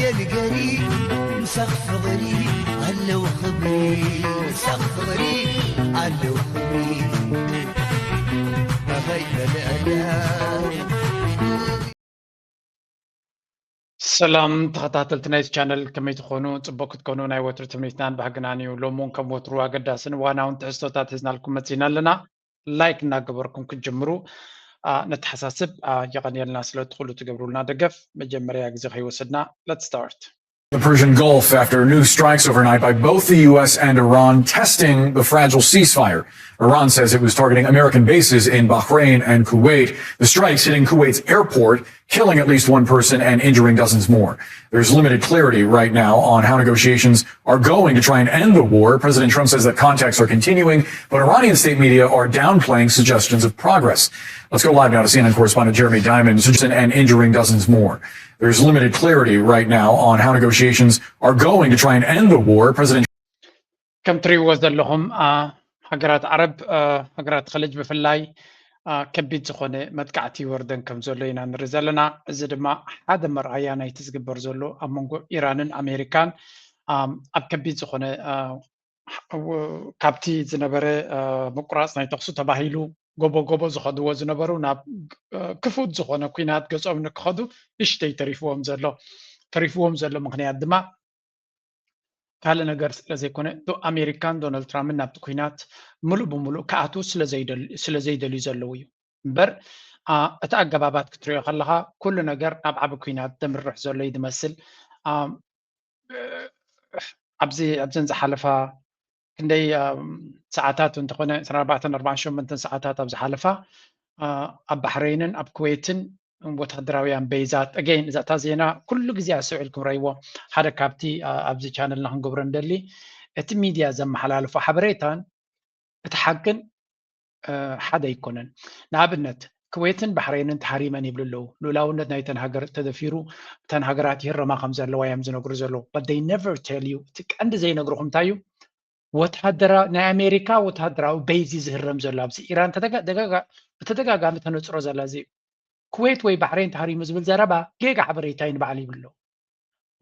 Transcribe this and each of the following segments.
قري مسخ غري علو خبري مسخ غري علو خبري سلام تخطاتل تنايت channel كمي تخونو تبوك تكونو ناي وتر تمنيتنان بحقنانيو لومون كم وتروا قداسن وانا ونتحستوتات هزنالكم متزينا لنا لايك ناقبركم كجمرو نتحساسب يغني لنا سلو تخلو تقبرو لنا دقف مجمريا قزيخي وسدنا. Let's start. The Persian Gulf after new strikes overnight by both the U.S. and Iran testing the fragile ceasefire. Iran says it was targeting American bases in Bahrain and Kuwait. The strikes hitting Kuwait's airport, killing at least one person and injuring dozens more. There's limited clarity right now on how negotiations are going to try and end the war. President Trump says that contacts are continuing, but Iranian state media are downplaying suggestions of progress. Let's go live now to CNN correspondent Jeremy Diamond, and injuring dozens more. There's limited clarity right now on how negotiations are going to try and end the war. President كم تري وزلهم هجرات عرب هجرات خليج بفلاي كبيت زخونة متقعتي وردن كم زولينا نرزلنا زد ما هذا مرعيانا يتزقبر زولو أمونغو إيران أمريكان أب كبيت زخونة كابتي زنبرة مقراص نايتقصو تباهيلو ጎቦ ዝኸድዎ ዝነበሩ ናብ ክፉት ዝኾነ ኩናት ገጾም ንክኸዱ እሽተይ ተሪፍዎም ዘሎ ምክንያት ድማ ካልእ ነገር ስለዘይኮነ ኣሜሪካን ዶናልድ ትራምፕን ናብቲ ኩናት ሙሉእ ብሙሉእ ክኣትዉ ስለዘይደልዩ ዘለው እዩ እምበር እቲ ኣገባባት ክትሪኦ ከለካ ኩሉ ነገር ናብ ዓቢ ኩናት ዘምርሕ ዘሎ እዩ ዝመስል ኣብዘን ዝሓለፋ ክንደይ ሰዓታት እንተኾነ 48 ሰዓታት ኣብ ዝሓለፋ ኣብ ባሕሬንን ኣብ ኩዌትን ወታደራውያን ቤዛት ኣገይን እዛታ ዜና ኩሉ ግዜ ኣስዕልኩም ረይዎ ሓደ ካብቲ ኣብዚ ቻነልና ክንገብሮ እንደሊ እቲ ሚድያ ዘመሓላልፎ ሓበሬታን እቲ ሓቅን ሓደ ኣይኮነን ንኣብነት ኩዌትን ባሕሬንን ተሃሪመን ይብሉ ኣለዉ ሉላውነት ናይተን ሃገር ተደፊሩ እተን ሃገራት ይረማ ከም ዘለዋ እዮም ዝነግሩ ዘለዉ but they never tell you እቲ ቀንዲ ዘይነግርኩም እንታይ እዩ ናይ ኣሜሪካ ወታደራዊ ቤዚ ዝህረም ዘሎ ኣብዚ ኢራን ብተደጋጋሚ ተነፅሮ ዘላ እዚ ኩዌት ወይ ባሕሬን ተሃሪሙ ዝብል ዘረባ ጌጋ ሓበሬታ ይንበዓል ይብሎ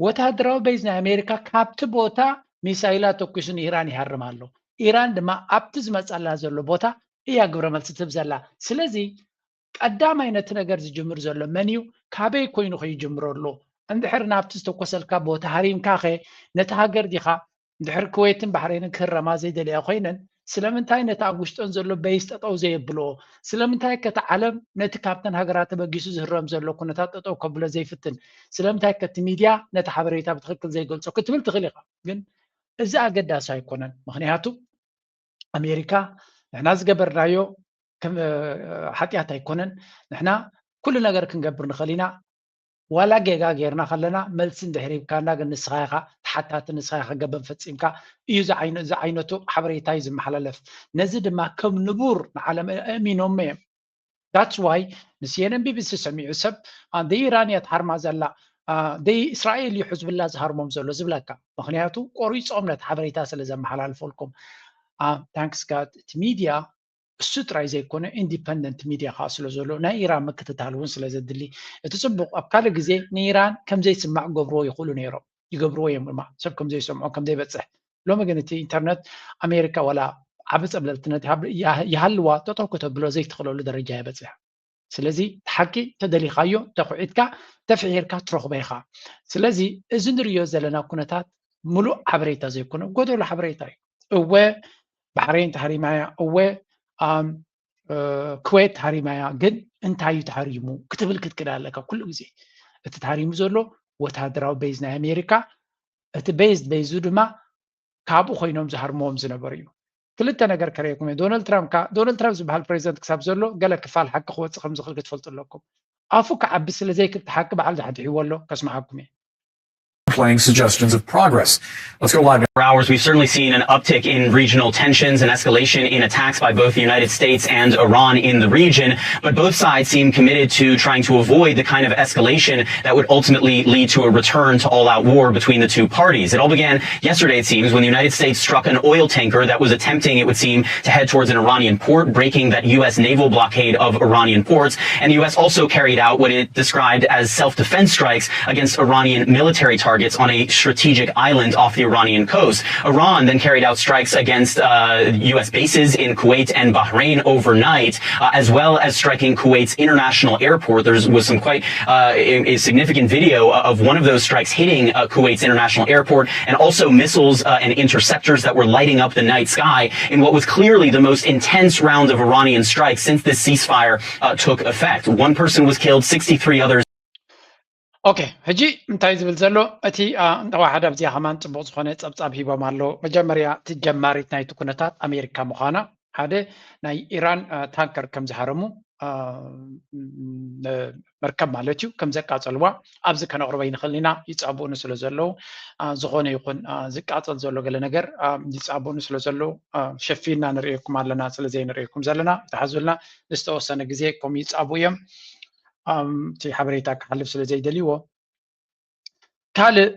ወታደራዊ ቤዚ ናይ ኣሜሪካ ካብቲ ቦታ ሚሳይላት ተኩሱ ንኢራን ይሃርም ኣሎ ኢራን ድማ ኣብቲ ዝመፀላ ዘሎ ቦታ እያ ግብረ መልሲ ትብ ዘላ ስለዚ ቀዳማይ ነቲ ነገር ዝጅምር ዘሎ መን እዩ ካበይ ኮይኑ ከይጅምሮ ኣሎ እንድሕር ናብቲ ዝተኮሰልካ ቦታ ሃሪምካ ኸ ነቲ ሃገር ዲኻ ድሕር ኩዌትን ባሕሬንን ክህረማ ዘይደልያ ኮይነን ስለምንታይ ነቲ ኣብ ውሽጠን ዘሎ ቤይስ ጠጠው ዘየብሎ ስለምንታይ ከቲ ዓለም ነቲ ካብተን ሃገራት ተበጊሱ ዝህረም ዘሎ ኩነታት ጠጠው ከብሎ ዘይፍትን ስለምንታይ ከቲ ሚድያ ነቲ ሓበሬታ ብትክክል ዘይገልጾ ክትብል ትኽእል ኢኻ ግን እዚ ኣገዳሲ ኣይኮነን ምክንያቱ ኣሜሪካ ንሕና ዝገበርናዮ ሓጢኣት ኣይኮነን ንሕና ኩሉ ነገር ክንገብር ንኽእል ኢና ዋላ ጌጋ ጌርና ከለና መልሲ እንድሕሪብካና ግን ንስኻ ኢኻ ተሓታቲ ንስኻ ኢኻ ገበን ፈፂምካ እዩ እዚ ዓይነቱ ሓበሬታ እዩ ዝመሓላለፍ ነዚ ድማ ከም ንቡር ንዓለም ኣእሚኖም እዮም that's why ንሲኤንን ቢቢሲ ሰሚዑ ሰብ ኢራን እያ ትሃርማ ዘላ እስራኤል እዩ ሕዝብላ ዝሃርሞም ዘሎ ዝብለካ ምክንያቱ ቆሪፆም ነቲ ሓበሬታ ስለ ዘመሓላልፈልኩም ታንክስ ጋድ እቲ ሚድያ እሱ ጥራይ ዘይኮነ ኢንዲፐንደንት ሚድያ ከዓ ስለ ዘሎ ናይ ኢራን ምክትታል እውን ስለ ዘድሊ እቲ ፅቡቅ ኣብ ካልእ ግዜ ንኢራን ከምዘይስማዕ ገብርዎ ይኽእሉ ነይሮም ይገብርዎ እዮም ድማ ሰብ ከምዘይሰምዖ ከምዘይበፅሕ ሎሚ ግን እቲ ኢንተርነት ኣሜሪካ ወላ ዓብ ፀብለልትነት ይሃልዋ ጠጠው ከተብሎ ዘይትኽእለሉ ደረጃ ይበፅሕ ስለዚ ሓቂ ተደሊኻዮ ተኩዒትካ ተፍሒርካ ትረኽበ ኢኻ ስለዚ እዚ ንሪኦ ዘለና ኩነታት ሙሉእ ሓበሬታ ዘይኮነ ጎደሎ ሓበሬታ እዩ እወ ባሕሬን ተሃሪማያ እወ ኩዌት ተሃሪማያ ግን እንታይ እዩ ተሃሪሙ ክትብል ክትክዳ ኣለካ ኩሉ ግዜ እቲ ተሃሪሙ ዘሎ ወታደራዊ ቤዝ ናይ ኣሜሪካ እቲ ቤዙ ድማ ካብኡ ኮይኖም ዝሃርምዎም ዝነበሩ እዩ ክልተ ነገር ከረየኩም ዶናልድ ትራምፕ ዝበሃል ፕሬዚደንት ክሳብ ዘሎ ገለ ክፋል ሓቂ ክወፅእ ከም ዝኽእል ክትፈልጡ ኣለኩም ኣፉ ክዓቢ ስለዘይክል ሓቂ በዓል ዘሕድሕዎ ኣሎ ከስማዓኩም እየ downplaying suggestions of progress. Let's go live. For hours, we've certainly seen an uptick in regional tensions and escalation in attacks by both the United States and Iran in the region, but both sides seem committed to trying to avoid the kind of escalation that would ultimately lead to a return to all-out war between the two parties. It all began yesterday, it seems, when the United States struck an oil tanker that was attempting, it would seem, to head towards an Iranian port, breaking that U.S. naval blockade of Iranian ports. And the U.S. also carried out what it described as self-defense strikes against Iranian military targets on a strategic island off the Iranian coast. Iran then carried out strikes against U.S. bases in Kuwait and Bahrain overnight, as well as striking Kuwait's international airport. There was some quite a significant video of one of those strikes hitting Kuwait's international airport, and also missiles and interceptors that were lighting up the night sky in what was clearly the most intense round of Iranian strikes since this ceasefire took effect. One person was killed, 63 others. اوكي هجي انتاي زبل زلو اتي نواحد ابزي همان صبوق زخونه صبصاب هيبا مالو مجمريا تجماريت ناي تكونتات امريكا مخانا هاده ناي ايران تانكر كم زهرمو مركب مالتيو كم زقاصلوا ابز كنقربي نخلينا يصابون سلو زلو زخونه يكون زقاصل زلو ገለ ነገር يصابون سلو زلو شفينا نريكم علنا ስለዚህ نريكم زلنا تحزلنا استوسن ጊዜ ኮም يصابويم تي حبريتا كحلف ስለዚህ يدليو ካልእ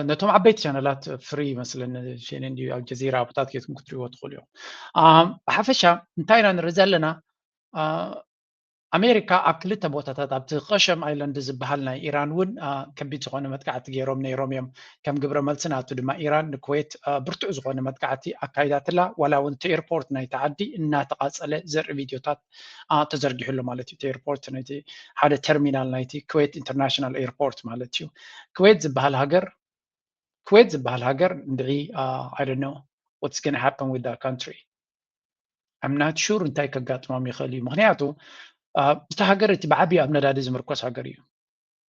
ነቶም ዓበይቲ ቻነላት ፍሪ مثلا CNN الجزيرة ቦታት ከየትም ክትሪዎ ትኽእሉ ብሓፈሻ እንታይ ኢና ንርኢ ዘለና ኣሜሪካ ኣብ ክልተ ቦታታት ኣብቲ ቀሸም ኣይላንድ ዝበሃል ናይ ኢራን እውን ከቢድ ዝኾነ መጥቃዕቲ ገይሮም ነይሮም እዮም ከም ግብረ መልሲ ናቱ ድማ ኢራን ንኩዌት ብርቱዕ ዝኾነ መጥቃዕቲ ኣካይዳትላ ዋላ እውን እቲ ኤርፖርት ናይ ተዓዲ እናተቃፀለ ዘርኢ ቪድዮታት ተዘርጊሑሉ ማለት እዩ እቲ ኤርፖርት ናይቲ ሓደ ተርሚናል ናይቲ ኩዌት ኢንተርናሽናል ኤርፖርት ማለት እዩ ኩዌት ዝበሃል ሃገር እንድዒ I don't know what's going to happen with that country I'm not sure እንታይ ከጋጥሞም ይኽእል እዩ ምክንያቱ እቲ ሃገር እቲ ብዓብዪ ኣብ ነዳዲ ዝምርኮስ ሃገር እዩ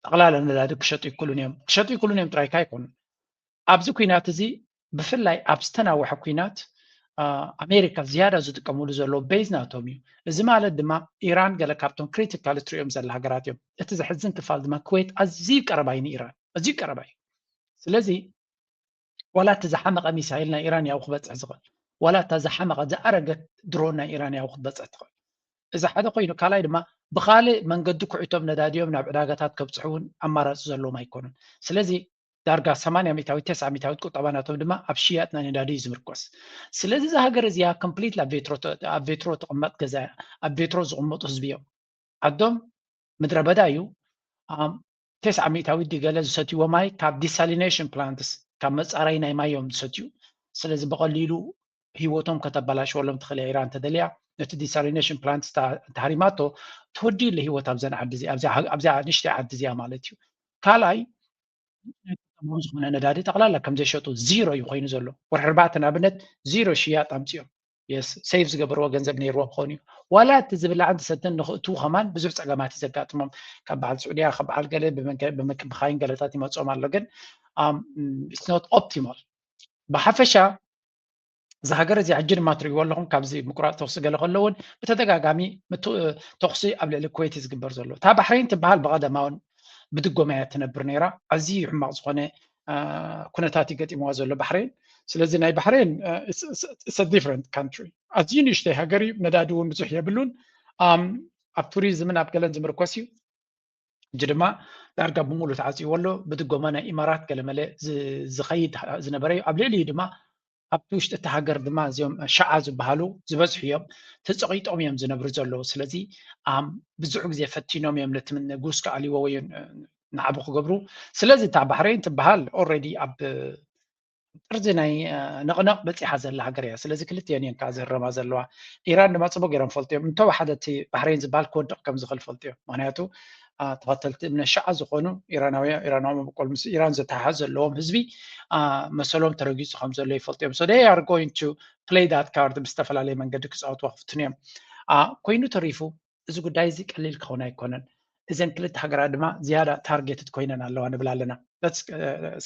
ጠቕላላ ነዳዲ ክሸጡ ይክእሉን እዮም ጥራይካ ኣይኮኑን ኣብዚ ኩናት እዚ ብፍላይ ኣብ ዝተናውሐ ኩናት ኣሜሪካ ዝያዳ ዝጥቀምሉ ዘለዎ ቤዝ ናቶም እዩ እዚ ማለት ድማ ኢራን ገለ ካብቶም ክሪቲካል ትሪኦም ዘላ ሃገራት እዮም እቲ ዝሕዝን ክፋል ድማ ኩዌት ኣዝዩ ቀረባ እዩ ንኢራን ኣዝዩ ቀረባ እዩ ስለዚ ዋላ እቲ ዝሓመቐ ሚሳይል ናይ ኢራን ያው ክበፅሕ ዝኽእል ዋላ እታ ዝሓመቐ ዝኣረገት ድሮን ናይ ኢራን ያው ክትበፅሕ ትኽእል እዚ ሓደ ኮይኑ ካልኣይ ድማ ብኻልእ መንገዲ ኩዕቶም ነዳዲዮም ናብ ዕዳጋታት ከብፅሑውን ኣማራፂ ዘለዎም ኣይኮኑን ስለዚ ዳርጋ 80 ሚታዊ 90 ሚታዊ ቁጠባ ናቶም ድማ ኣብ ሽያጥ ናይ ነዳዲ እዩ ዝምርኮስ ስለዚ እዚ ሃገር እዚኣ ኮምፕሊት ኣብ ቬትሮ ተቐመጥ ገዛ ኣብ ቬትሮ ዝቕመጡ ህዝቢ እዮም ዓዶም ምድረ በዳ እዩ 90 ሚታዊ ገለ ዝሰትይዎ ማይ ካብ ዲሳሊኔሽን ፕላንትስ ካብ መፃረይ ናይ ማዮም ዝሰትዩ ስለዚ ብቐሊሉ ሂወቶም ከተበላሸወሎም ትኽእል እያ ኢራን ተደልያ ነቲ ዲሳሊኔሽን ፕላንት ተሃሪማቶ ትወዲኡ ለሂወት ኣብዘን ዓዲ እዚኣ ኣብዛ ንእሽተይ ዓዲ እዚኣ ማለት እዩ ካልኣይ ዝኾነ ነዳዲ ጠቕላላ ከም ዘይሸጡ ዚሮ እዩ ኮይኑ ዘሎ ወርሒ 4 ንኣብነት ዚሮ ሽያጥ ኣምፅኦም የስ ሴቭ ዝገበርዎ ገንዘብ ነይርዎም ክኾኑ እዩ ዋላ እቲ ዝብላዕን ዝሰትን ንኽእትዉ ኸማን ብዙሕ ፀገማት ዘጋጥሞም ካብ በዓል ስዑድያ ካብ በዓል ገለ ብመካይን ገለታት ይመፅኦም ኣሎ ግን it's not optimal ብሓፈሻ እዚ ሃገር እዚ ሕጂ ድማ ትሪእዎ ኣለኹም ካብዚ ምቁራፅ ተኽሲ ገለ ከለውን ብተደጋጋሚ ተኽሲ ኣብ ልዕሊ ኩዌት ዝግበር ዘሎ እታ ባሕሬን ትበሃል ብቐደማውን ብድጎማ እያ ትነብር ነይራ ኣዝዩ ሕማቕ ዝኾነ ኩነታት ይገጢምዋ ዘሎ ባሕሬን ስለዚ ናይ ባሕሬን it's a different country ኣዝዩ ንእሽተይ ሃገር እዩ ነዳዲ እውን ብዙሕ የብሉን ኣብ ቱሪዝምን ኣብ ገለን ዝምርኮስ እዩ እጂ ድማ ዳርጋ ብሙሉእ ተዓፅይዎ ኣሎ ብድጎማ ናይ ኢማራት ገለመለ ዝኸይድ ዝነበረ እዩ ኣብ ልዕሊኡ ድማ ኣብቲ ውሽጢ እቲ ሃገር ድማ እዚኦም ሸዓ ዝበሃሉ ዝበዝሑ እዮም ተፀቒጦም እዮም ዝነብሩ ዘለዉ ስለዚ ብዙሕ ግዜ ፈቲኖም እዮም ነቲ ንጉስ ከኣልይዎ ወይ ንዓቡ ክገብሩ ስለዚ እታ ባሕሬን ትበሃል ኦልሬዲ ኣብ ጥርዚ ናይ ነቕነቕ በፂሓ ዘላ ሃገር እያ ስለዚ ክልቲአን እየን ከዓ ዝህረማ ዘለዋ ኢራን ድማ ፅቡቅ ገይሮም ፈልጥዮም እንተወሓደ እቲ ባሕሬን ዝበሃል ክወድቕ ከም ዝኽእል ፈልጥዮም ምክንያቱ ተኸተልቲ እምነት ሸዓ ዝኾኑ ኢራናዊ መበቆል ምስ ኢራን ዝተሓሓዝ ዘለዎም ህዝቢ መሰሎም ተረጊፁ ከም ዘሎ ይፈልጥዮም so they are going to play that card ብዝተፈላለየ መንገዲ ክፃወትዎ ክፍትኑ እዮም ኮይኑ ተሪፉ እዚ ጉዳይ እዚ ቀሊል ክኸውን ኣይኮነን እዘን ክልተ ሃገራት ድማ ዝያዳ ታርጌትድ ኮይነን ኣለዋ ንብል ኣለና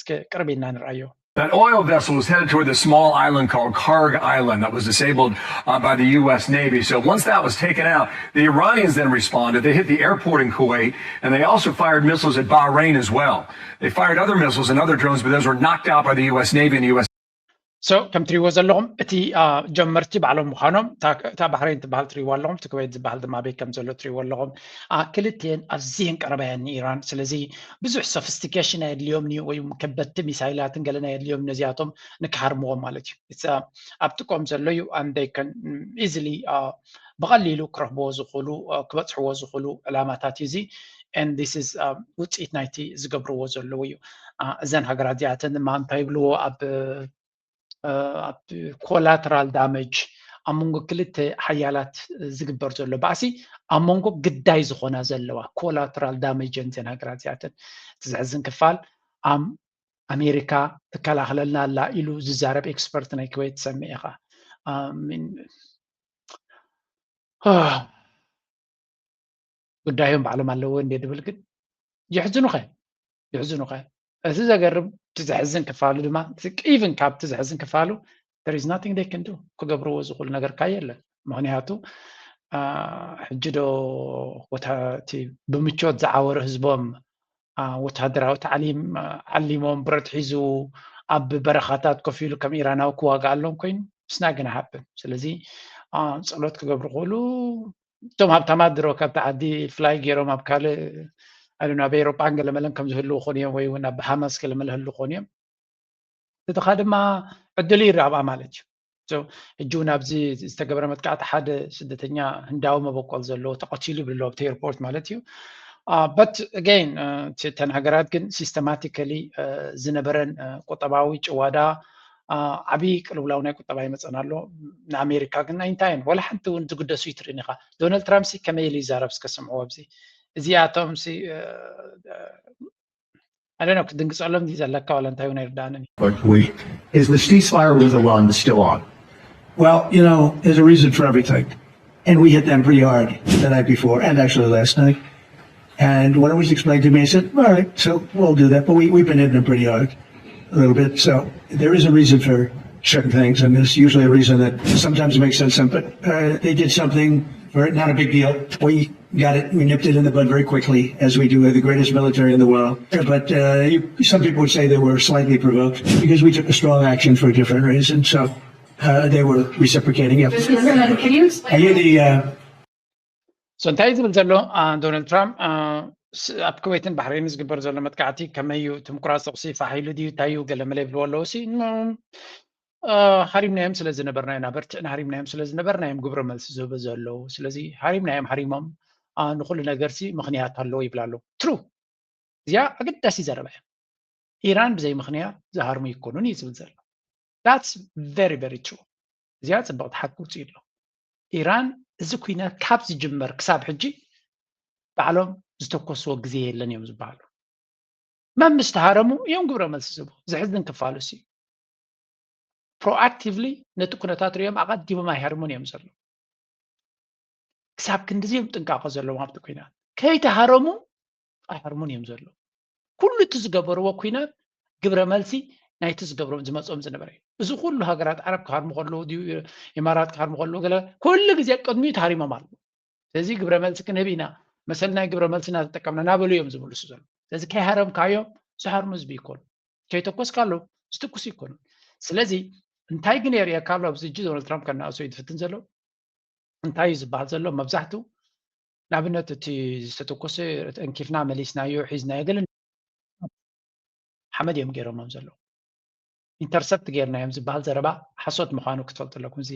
እስከ ቅርብ ኢልና ንርአዮ That oil vessel was headed toward this small island called Karg Island that was disabled by the U.S. Navy. So once that was taken out, the Iranians then responded. They hit the airport in Kuwait, and they also fired missiles at Bahrain as well. They fired other missiles and other drones, but those were knocked out by the U.S. Navy and the U.S. So ከም ትሪእዎ ዘለኹም እቲ ጀመርቲ ባዕሎም ምዃኖም እታ ባሕሬን ትበሃል ትሪእዎ ኣለኹም እቲ ኩዌት ዝበሃል ድማ ቤት ከም ዘሎ ትሪእዎ ኣለኹም ክልተን ኣዝየን ቀረባየን ንኢራን ስለዚ ብዙሕ ሶፊስቲኬሽን ኣየድልዮም ወይ ከበድቲ ሚሳይላትን ገለና የድልዮም ነዚኣቶም ንክሃርምዎም ማለት እዩ ኣብ ጥቆም ዘሎ እዩ ኣንደይ ከን ኢዝሊ ብቐሊሉ ክረኽብዎ ዝኽእሉ ክበፅሕዎ ዝኽእሉ ዕላማታት እዩ እዚ and this is ውፅኢት ናይቲ ዝገብርዎ ዘለዉ እዩ እዘን ሃገራት እዚኣተን ድማ እንታይ ይብልዎ ኣብ collateral damage ኣብ መንጎ ክልተ ሓያላት ዝግበር ዘሎ ባእሲ ኣብ መንጎ ግዳይ ዝኾና ዘለዋ collateral damage እዘን ሃገራት እዚኣተን ትዝሕዝን ክፋል ኣሜሪካ ትከላኸለልና ኣላ ኢሉ ዝዛረብ ኤክስፐርት ናይ ኩዌት ሰሚዐ ኢኻ ጉዳዮም ባዕሎም ኣለዎ እንዴ ድብል ግን ይሕዝኑኸ እቲ ዘገርም ትዝሕዝን ክፋሉ ድማ ኢቨን ካብ ትዝሕዝን ክፋሉ there is nothing they can do ክገብርዎ ዝኽእሉ ነገር ካ የለን ምክንያቱ ሕጂ ዶ ወታቲ ብምቾት ዝዓወሩ ህዝቦም ወታደራዊ ታዕሊም ዓሊሞም ብረት ሒዙ ኣብ በረኻታት ኮፍ ኢሉ ከም ኢራናዊ ክዋጋእ ኣሎም ኮይኑ ስናግና ሃብን ስለዚ ፀሎት ክገብሩ ክእሉ እቶም ሃብታማት ድሮ ካብቲ ዓዲ ፍላይ ገይሮም ኣብ ካልእ ኣሉና በኤሮጳ ገለመለን ከም ዝህልው ኮን እዮም ወይ እውን ኣብ ሃማስ ገለመለ ህልው ኮን እዮም እትኻ ድማ ዕድል ይረኣባ ማለት እዩ ሕጂ እውን ኣብዚ ዝተገበረ መጥቃዕቲ ሓደ ስደተኛ ህንዳዊ መበቆል ዘለዎ ተቐቲሉ ይብልሎ ኣብቲ ኤርፖርት ማለት እዩ but again እተን ሃገራት ግን ሲስተማቲካሊ ዝነበረን ቁጠባዊ ጭዋዳ ዓብይ ቅልውላው ናይ ቁጠባ ይመፀን ኣሎ ንኣሜሪካ ግን ኣይንታይን ወላ ሓንቲ እውን ዝግደሱ ይትርኢን ኢኻ ዶናልድ ትራምፕ ከመይ ኢሉ ይዛረብ እስከስምዕዎ ኣብዚ እዚኣቶም I don't know ክትድንግፀሎም ዘለካ ዋላ እንታይ እውን ኣይርዳእንን Is the ceasefire with Iran still on? Well, you know, there's a reason for everything. And we hit them pretty hard the night before and actually last night. And when it was explained to me, I said, all right, so we'll do that. But we've been hitting them pretty hard a little bit. So there is a reason for certain things. And there's usually a reason that sometimes makes sense. But they did something, not a big deal. We got it, we nipped it in the bud very quickly, as we do. We're the greatest military in the world. But some people would say they were slightly provoked because we took a strong action for a different reason. So they were reciprocating. Yep. Can you explain? I hear the... So እንታይ ዝብል ዘሎ ዶናልድ ትራምፕ ኣብ ኩዌትን ባሕሬን ዝግበር ዘሎ መጥቃዕቲ ከመይ እዩ ትምኩራት ፀቕሲ ፋሒሉ ድዩ እንታይ እዩ ገለመለ ይብልዎ ኣለዎ ሲ ሃሪምናዮም ስለ ዝነበርና ኢና በርትዕና ሃሪምናዮም ስለ ዝነበርና እዮም ግብረ መልሲ ዝህቡ ዘለዉ ስለዚ ሃሪምናዮም ሃሪሞም ንኩሉ ነገር ሲ ምክንያት ኣለዎ ይብላ ኣሎ ትሩ እዚኣ ኣገዳሲ ዘረባ እያ ኢራን ብዘይ ምክንያት ዝሃርሙ ይኮኑን እዩ ዝብል ዘሎ that's very very true እዚኣ ፅብቕቲ ሓቂ ውፅኢ ኣሎ ኢራን እዚ ኩናት ካብ ዝጅመር ክሳብ ሕጂ ባዕሎም ዝተኮስዎ ግዜ የለን እዮም ዝበሃሉ መን ምስ ተሃረሙ እዮም ግብረ መልሲ ዝህቡ ዝሕዝን ክፋሉ ሲ ፕሮአክቲቭሊ ነቲ ኩነታት ሪኦም ኣቐዲሞም ኣይሃርሙን እዮም ዘሎ ክሳብ ክንዲዚኦም ጥንቃቐ ዘለዎም ኣብቲ ኩናት ከይተሃረሙ ኣይሃርሙን እዮም ዘሎ ኩሉ እቲ ዝገበርዎ ኩናት ግብረ መልሲ ናይቲ ዝገብሮም ዝመፅኦም ዝነበረ እዩ እዚ ኩሉ ሃገራት ዓረብ ክሃርሙ ከለዉ ድዩ ኢማራት ክሃርሙ ከለዉ ገለ ኩሉ ግዜ ቅድሚኡ ተሃሪሞም ኣሎ ስለዚ ግብረ መልሲ ክንህብ ኢና መሰል ናይ ግብረ መልሲ እናተጠቀምና ናበሉ እዮም ዝምልሱ ዘሎ ስለዚ ከይሃረምካዮም ዝሃርሙ ህዝቢ ይኮኑ ከይተኮስካ ኣሎ ዝትኩስ ይኮኑ ስለዚ እንታይ ግን የርእየካ ኣሎ ኣብዚ ሕጂ ዶናልድ ትራምፕ ከናእሶ እዩ ዝፍትን ዘሎ እንታይ እዩ ዝበሃል ዘሎ መብዛሕትኡ ንኣብነት እቲ ዝተተኮሰ እንኪፍና መሊስናዮ ሒዝናዮ ገለ ሓመድ እዮም ገይሮሞም ዘሎ ኢንተርሰፕት ገይርናዮም ዝበሃል ዘረባ ሓሶት ምዃኑ ክትፈልጡ ኣለኩም እዚ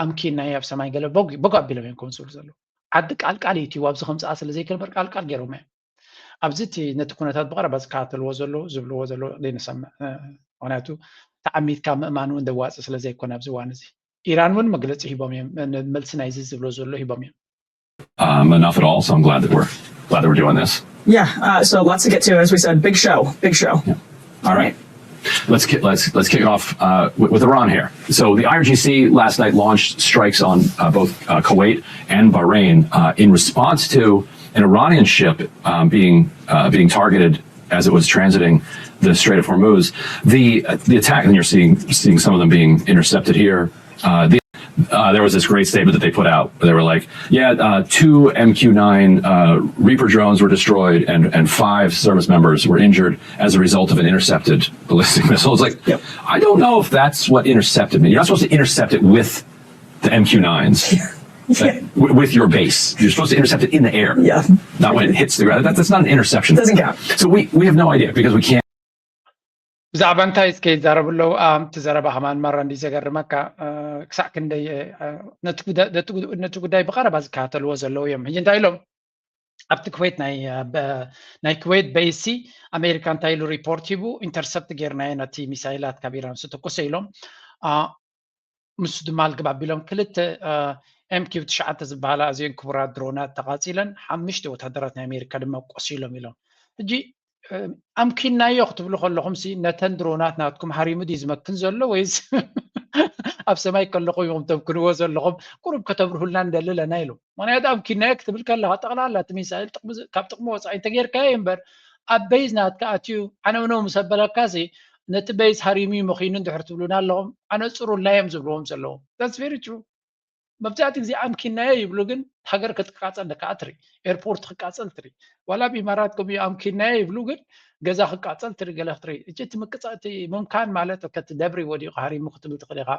ኣምኪናዮ ኣብ ሰማይ ገለ ቦግ ኣቢሎም እዮም ከም ዝብሉ ዘሎ ዓዲ ቃልቃል እዩ ኣብዚ ከምፅኣ ስለ ዘይከንበር ቃልቃል ገይሮም እዮም ኣብዚ እቲ ነቲ ኩነታት ብቐረባ ዝከታተልዎ ዘሎ ዝብልዎ ዘሎ ዘይንሰምዕ ምክንያቱ ተዓሚትካ ምእማን እውን ደዋፅእ ስለ ዘይኮነ ኣብዚ እዋን እዚ ኢራን እውን መግለፂ ሂቦም እዮም መልሲ ናይዚ ዝብሎ ዘሎ ሂቦም እዮም Enough at all, so I'm glad that we're doing this. Yeah, so lots to get to, as we said, big show. Yeah. All right. Let's kick it off with Iran here. So the IRGC last night launched strikes on both Kuwait and Bahrain in response to an Iranian ship being targeted as it was transiting the Strait of Hormuz. The attack, and you're seeing some of them being intercepted here. There was this great statement that they put out. They were like, yeah, 2 MQ-9 Reaper drones were destroyed and 5 service members were injured as a result of an intercepted ballistic missile. It's like, Yep. I don't know if that's what intercepted means. You're not supposed to intercept it with the MQ-9s. With your base. You're supposed to intercept it in the air. Yeah. Not when it hits the ground. That's not an interception. Doesn't count. So we have no idea because we can't. ብዛዕባ እንታይ እስከ ይዛረቡ ኣለዉ እቲ ዘረባ ከማን መራ እንዲ ዘገርመካ ክሳዕ ክንደይ ነቲ ጉዳይ ብቐረባ ዝከታተልዎ ዘለዉ እዮም ሕጂ እንታይ ኢሎም ኣብቲ ኩዌት ናይ ኩዌት በይሲ ኣሜሪካ እንታይ ኢሉ ሪፖርት ሂቡ ኢንተርሰፕት ጌርናዮ ነቲ ሚሳይላት ካብ ኢራን ዝተኮሰ ኢሎም ምስ ድማ ልግብ ኣቢሎም ክልተ ኤምኪው 9 ዝበሃላ እዚአን ክቡራት ድሮናት ተቃፂለን 5 ወታደራት ናይ ኣሜሪካ ድማ ቆሲሎም ኢሎም ሕጂ ኣምኪናዮ ክትብሉ ከለኹም ነተን ድሮናት ናትኩም ሃሪሙ ድዩ ዝመክን ዘሎ ወይስ ኣብ ሰማይ ከለኹም ኢኹም ተምክንዎ ዘለኹም ቁሩብ ከተብርሁልና እንደልለና ኢሉ ምክንያቱ ኣምኪናዮ ክትብል ከለኻ ጠቕላላ እቲ ሚሳይል ካብ ጥቕሚ ወፃኢ እንተጌርካዮ እምበር ኣብ በይዝ ናትካ ኣትዩ ኣነ ምነው ምስ ኣበለካሲ ነቲ በይዝ ሃሪሙ መኺኑ እንድሕር ትብሉና ኣለኹም ኣነ ፅሩና እዮም ዝብልዎም ዘለዉ that's very true መብዛሕትኡ ግዜ ኣምኪናዮ ይብሉ ግን ሃገር ክትቃፀል ደካ ትሪ ኤርፖርት ክቃፀል ትሪ ዋላ ብኢማራት ከምኡ ኣምኪናዮ ይብሉ ግን ገዛ ክቃፀል ትሪ ገለ ክትሪ እቲ ምቅፃእቲ ምምካን ማለት ከቲ ደብሪ ወዲቑ ሃሪሙ ክትብል ትኽእል ኢኻ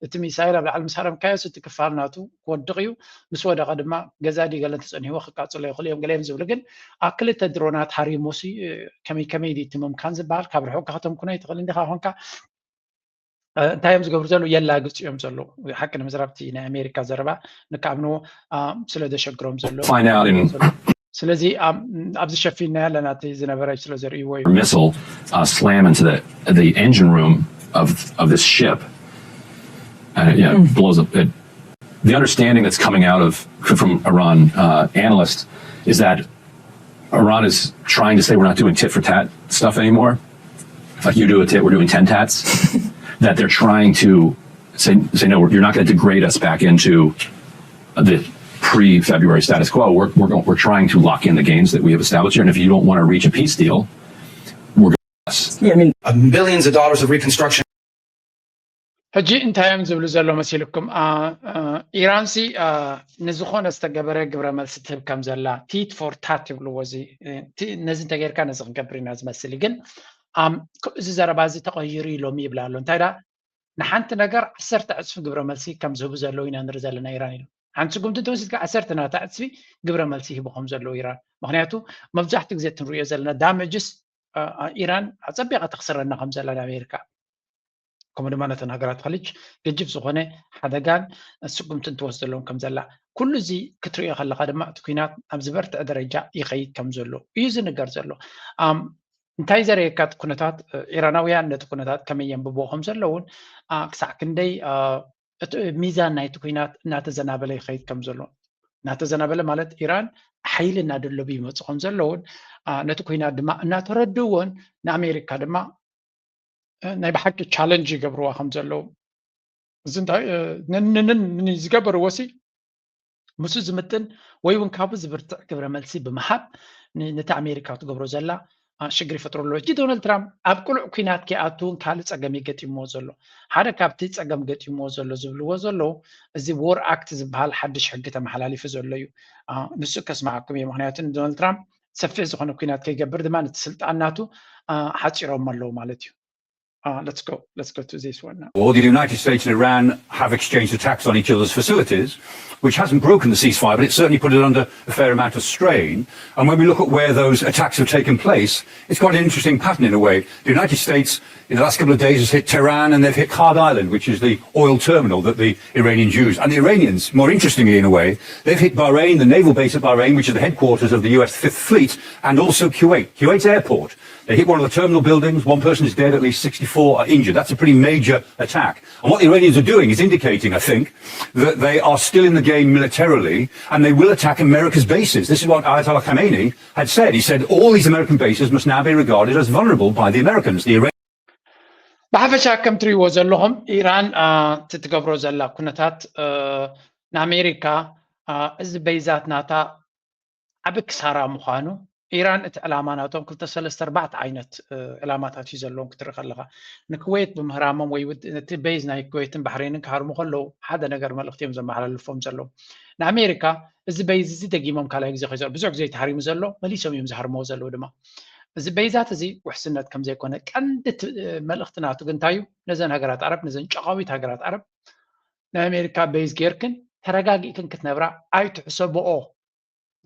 እቲ ሚሳይል ኣብ ላዕሊ ምስ ሃረምካዮስ እቲ ክፋል ናቱ ክወድቕ እዩ ምስ ወደቐ ድማ ገዛ ዲ ገለ ተፀኒሕዎ ክቃፀሎ ይኽእል እዮም ገለ እዮም ዝብሉ ግን ኣብ ክልተ ድሮናት ሃሪሙሲ ከመይ ዲ እቲ ምምካን ዝበሃል ካብ ርሑቕ ከተምኩኖ ይትኽእል እንዲኻ ኮንካ እንታይ እዮም ዝገብሩ ዘለዉ የላግፁ እዮም ዘለዉ ሓቂ ንምዝራብቲ ናይ ኣሜሪካ ዘረባ ንካብንዎ ስለ ዘሸግሮም ዘለዉ ስለዚ ኣብዚ ሸፊና ኣለና እቲ ዝነበረ ስለ ዘርእይዎ እዩ missile slam into the engine room of this ship and it blows up. The understanding that's coming out from Iran analysts is that Iran is trying to say we're not doing tit for tat stuff anymore. Like you do a tit, we're doing 10 tats. That they're trying to say no, you're not going to degrade us back into the pre-February status quo. We're trying to lock in the gains that we have established here, and if you don't want to reach a peace deal, we're going to. Yeah, I mean, billions of dollars of reconstruction. ሕጂ እንታይ እዮም ዝብሉ ዘሎ መሲልኩም ኢራን ሲ ንዝኾነ ዝተገበረ ግብረ መልሲ ትህብ ከም ዘላ ቲት ፎር ታት ይብልዎ እዚ ነዚ እንተጌርካ ነዚ ክንገብር ኢና ዝመስል ግን እዚ ዘረባ እዚ ተቐይሩ ኢሎም ይብላ ኣሎ እንታይ ዳ ንሓንቲ ነገር 10 ዕፅፊ ግብረ መልሲ ከም ዝህቡ ዘለዉ ኢና ንርኢ ዘለና ኢራን ኢሉ ሓንቲ ጉምቲ ተወሲድካ 10 ናታ ዕፅፊ ግብረ መልሲ ሂቡ ከም ዘለዉ ኢራን ምክንያቱ መብዛሕትኡ ግዜ ትንሪኦ ዘለና ዳሜጅስ ኢራን ኣፀቢቓ ተኽስረና ከም ዘላ ንኣሜሪካ ከምኡ ድማ ነተን ሃገራት ከልጅ ገጅፍ ዝኾነ ሓደጋን ስጉምትን ትወስድ ዘለዎም ከም ዘላ ኩሉ እዚ ክትሪኦ ከለካ ድማ እቲ ኩናት ኣብ ዝበርትዐ ደረጃ ይኸይድ ከም ዘሎ እዩ ዝንገር ዘሎ እንታይ ዘርእየካ እቲ ኩነታት ኢራናውያን ነቲ ኩነታት ከመይ የንብብዎ ከም ዘለውን ክሳዕ ክንደይ ሚዛን ናይቲ ኩናት እናተዘናበለ ይኸይድ ከም ዘሎ እናተዘናበለ ማለት ኢራን ሓይሊ እናደለቡ ይመፁ ከም ዘለውን ነቲ ኩናት ድማ እናተረድዎን ንኣሜሪካ ድማ ናይ ብሓቂ ቻለንጅ ይገብርዋ ከም ዘለዉ እዚ እንታይ ዝገበርዎ ሲ ምስ ዝምጥን ወይ እውን ካብኡ ዝብርትዕ ግብረ መልሲ ብምሃብ ነቲ ኣሜሪካ ትገብሮ ዘላ ሽግሪ ይፈጥረሉ እጂ ዶናልድ ትራምፕ ኣብ ቁልዕ ኩናት ከይኣትውን ካልእ ፀገም ገጢምዎ ዘሎ ሓደ ካብቲ ፀገም ገጢምዎ ዘሎ ዝብልዎ ዘለዉ እዚ ዎር ኣክት ዝበሃል ሓድሽ ሕጊ ተመሓላሊፉ ዘሎ እዩ ንሱ ከስማዓኩም እየ ምክንያቱ ዶናልድ ትራምፕ ሰፊሕ ዝኾነ ኩናት ከይገብር ድማ ነቲ ስልጣን ናቱ ሓፂሮም ኣለዉ ማለት እዩ Let's go to this one now. Well, the United States and Iran have exchanged attacks on each other's facilities, which hasn't broken the ceasefire, but it's certainly put it under a fair amount of strain. And when we look at where those attacks have taken place, it's quite an interesting pattern in a way. The United States, in the last couple of days, has hit Tehran and they've hit Kard Island, which is the oil terminal that the Iranians use. And the Iranians, more interestingly in a way, they've hit Bahrain, the naval base at Bahrain, which is the headquarters of the US Fifth Fleet, and also Kuwait's airport. They hit one of the terminal buildings, one person is dead, at least 64 are injured. That's a pretty major attack. And what the Iranians are doing is indicating, I think, that they are still in the game militarily and they will attack America's bases. This is what Ayatollah Khamenei had said. He said all these American bases must now be regarded as vulnerable by the Americans. ብሓፈሻ ከም ትሪእዎ ዘለኹም ኢራን ትትገብሮ ዘላ ኩነታት ንኣሜሪካ እዚ በይዛት ናታ ዓብ ክሳራ ምዃኑ ኢራን እቲ ዕላማናቶም 234 ዓይነት ዕላማታት እዩ ዘለዎም ክትርኢ ከለኻ ንኩዌት ብምህራሞም ወይ እቲ ቤዝ ናይ ኩዌትን ባሕሬንን ክሃርሙ ከለዉ ሓደ ነገር መልእኽቲ እዮም ዘመሓላልፎም ዘለዉ ንኣሜሪካ እዚ ቤዝ እዚ ደጊሞም ካልኣይ ግዜ ከይዘሎ ብዙሕ ግዜ ተሃሪሙ ዘሎ መሊሶም እዮም ዝሃርምዎ ዘለዉ ድማ እዚ ቤዛት እዚ ውሕስነት ከም ዘይኮነ ቀንዲ መልእኽቲ ናቱ ግን እንታይ እዩ ነዘን ሃገራት ዓረብ ነዘን ጨቓዊት ሃገራት ዓረብ ናይ ኣሜሪካ ቤዝ ጌርክን ተረጋጊእክን ክትነብራ ኣይትሕሰብኦ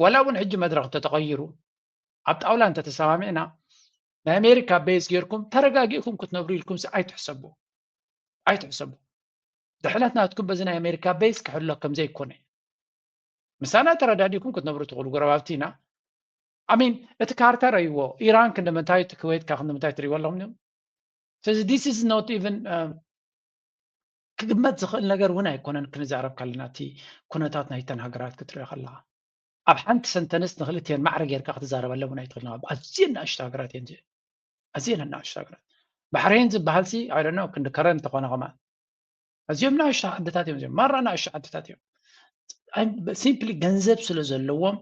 ወላ እውን ሕጂ መድረኽ ተተቐይሩ ኣብ ጣውላ እንተተሰማሚዕና ናይ ኣሜሪካ ቤዝ ጌርኩም ተረጋጊእኩም ክትነብሩ ኢልኩም ኣይትሕሰቡ ድሕነት ናትኩም በዚ ናይ ኣሜሪካ ቤዝ ክሕሎ ከም ዘይኮነ ምሳና ተረዳዲእኩም ክትነብሩ ትኽእሉ ጎረባብቲ ኢና ኣሚን እቲ ካርታ ረይዎ ኢራን ክንደምንታይ እቲ ኩዌት ካብ ክንደምንታይ ትሪእዎ ኣለኹም እዮም ስለዚ ዲስ ኢዝ ኖት ኢቨን ክግመት ዝኽእል ነገር እውን ኣይኮነን ክንዛረብ ከለና እቲ ኩነታት ናይተን ሃገራት ክትሪኦ ከለኻ ኣብ ሓንቲ ሰንተንስ ንክልትየን ማዕረ ጌርካ ክትዛረበለ እውን ኣይትኽእልና ኣዝየን ንኣሽቱ ሃገራት እየን ኣዝየን ንኣሽቱ ሃገራት ባሕሬን ዝበሃል ሲ ኣይደኖ ክንዲ ከረን እንተኾነ ኸማ ኣዝዮም ንኣሽቱ ዓድታት እዮም እዚኦም ማራ ንኣሽቱ ዓድታት እዮም ሲምፕሊ ገንዘብ ስለ ዘለዎም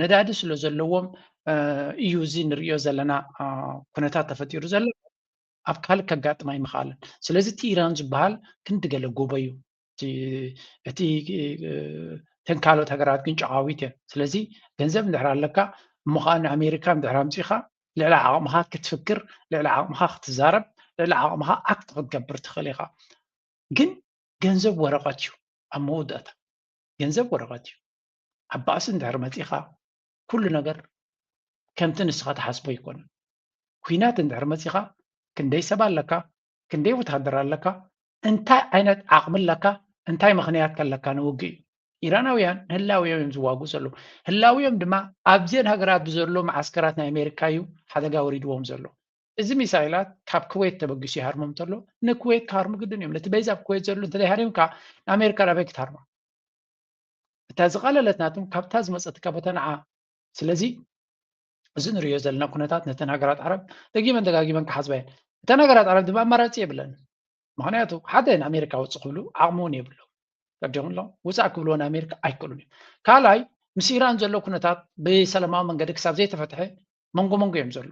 ነዳዲ ስለ ዘለዎም እዩ እዚ ንሪኦ ዘለና ኩነታት ተፈጢሩ ዘሎ ኣብ ካልእ ከጋጥማ ይምኽኣለን ስለዚ እቲ ኢራን ዝበሃል ክንዲገለ ጎበ እዩ እቲ ተን ካልኦት ሃገራት ግን ጨቓዊት እየን ስለዚ ገንዘብ እንድሕር ኣለካ እሞ ከዓ ንኣሜሪካ እንድሕር ኣምፂኻ ልዕሊ ዓቕምኻ ክትፍክር ልዕሊ ዓቕምኻ ክትዛረብ ልዕሊ ዓቕምኻ ኣክት ክትገብር ትኽእል ኢኻ ግን ገንዘብ ወረቐት እዩ ኣብ መወዳእታ ገንዘብ ወረቐት እዩ ኣብ ባእሲ እንድሕር መፂኻ ኩሉ ነገር ከምቲ ንስኻ ተሓስቦ ይኮነን ኩናት እንድሕር መፂኻ ክንደይ ሰብ ኣለካ ክንደይ ወታደር ኣለካ እንታይ ዓይነት ዓቕሚ ኣለካ እንታይ ምኽንያት ከለካ ንውግእ እዩ ኢራናውያን ህላዊዮም እዮም ዝዋግኡ ዘለዉ ህላዊዮም ድማ ኣብዝን ሃገራት ብዘሎ ማዓስከራት ናይ ኣሜሪካ እዩ ሓደጋ ወሪድዎም ዘሎ እዚ ሚሳይላት ካብ ኩዌት ተበጊሱ ይሃርሞም እንተሎ ንኩዌት ክሃርሙ ግድን እዮም ነቲ ቤዛ ኣብ ኩዌት ዘሎ እንተዘይ ሃሪምካ ንኣሜሪካ ናበይ ክትሃርማ እታ ዝቐለለት ናቱም ካብታ ዝመፀትካ ቦታ ንዓ ስለዚ እዚ ንሪኦ ዘለና ኩነታት ነተን ሃገራት ዓረብ ደጊመን ደጋጊመን ክሓስባ እየን እተን ሃገራት ዓረብ ድማ ኣማራፂ የብለን ምክንያቱ ሓደ ንኣሜሪካ ውፅእ ክብሉ ዓቕሚ እውን የብሎ ቀዲምሎ ውፃእ ክብልዎ ንኣሜሪካ ኣይክእሉን እዮም ካልኣይ ምስ ኢራን ዘሎ ኩነታት ብሰላማዊ መንገዲ ክሳብ ዘይተፈትሐ መንጎ እዮም ዘሎ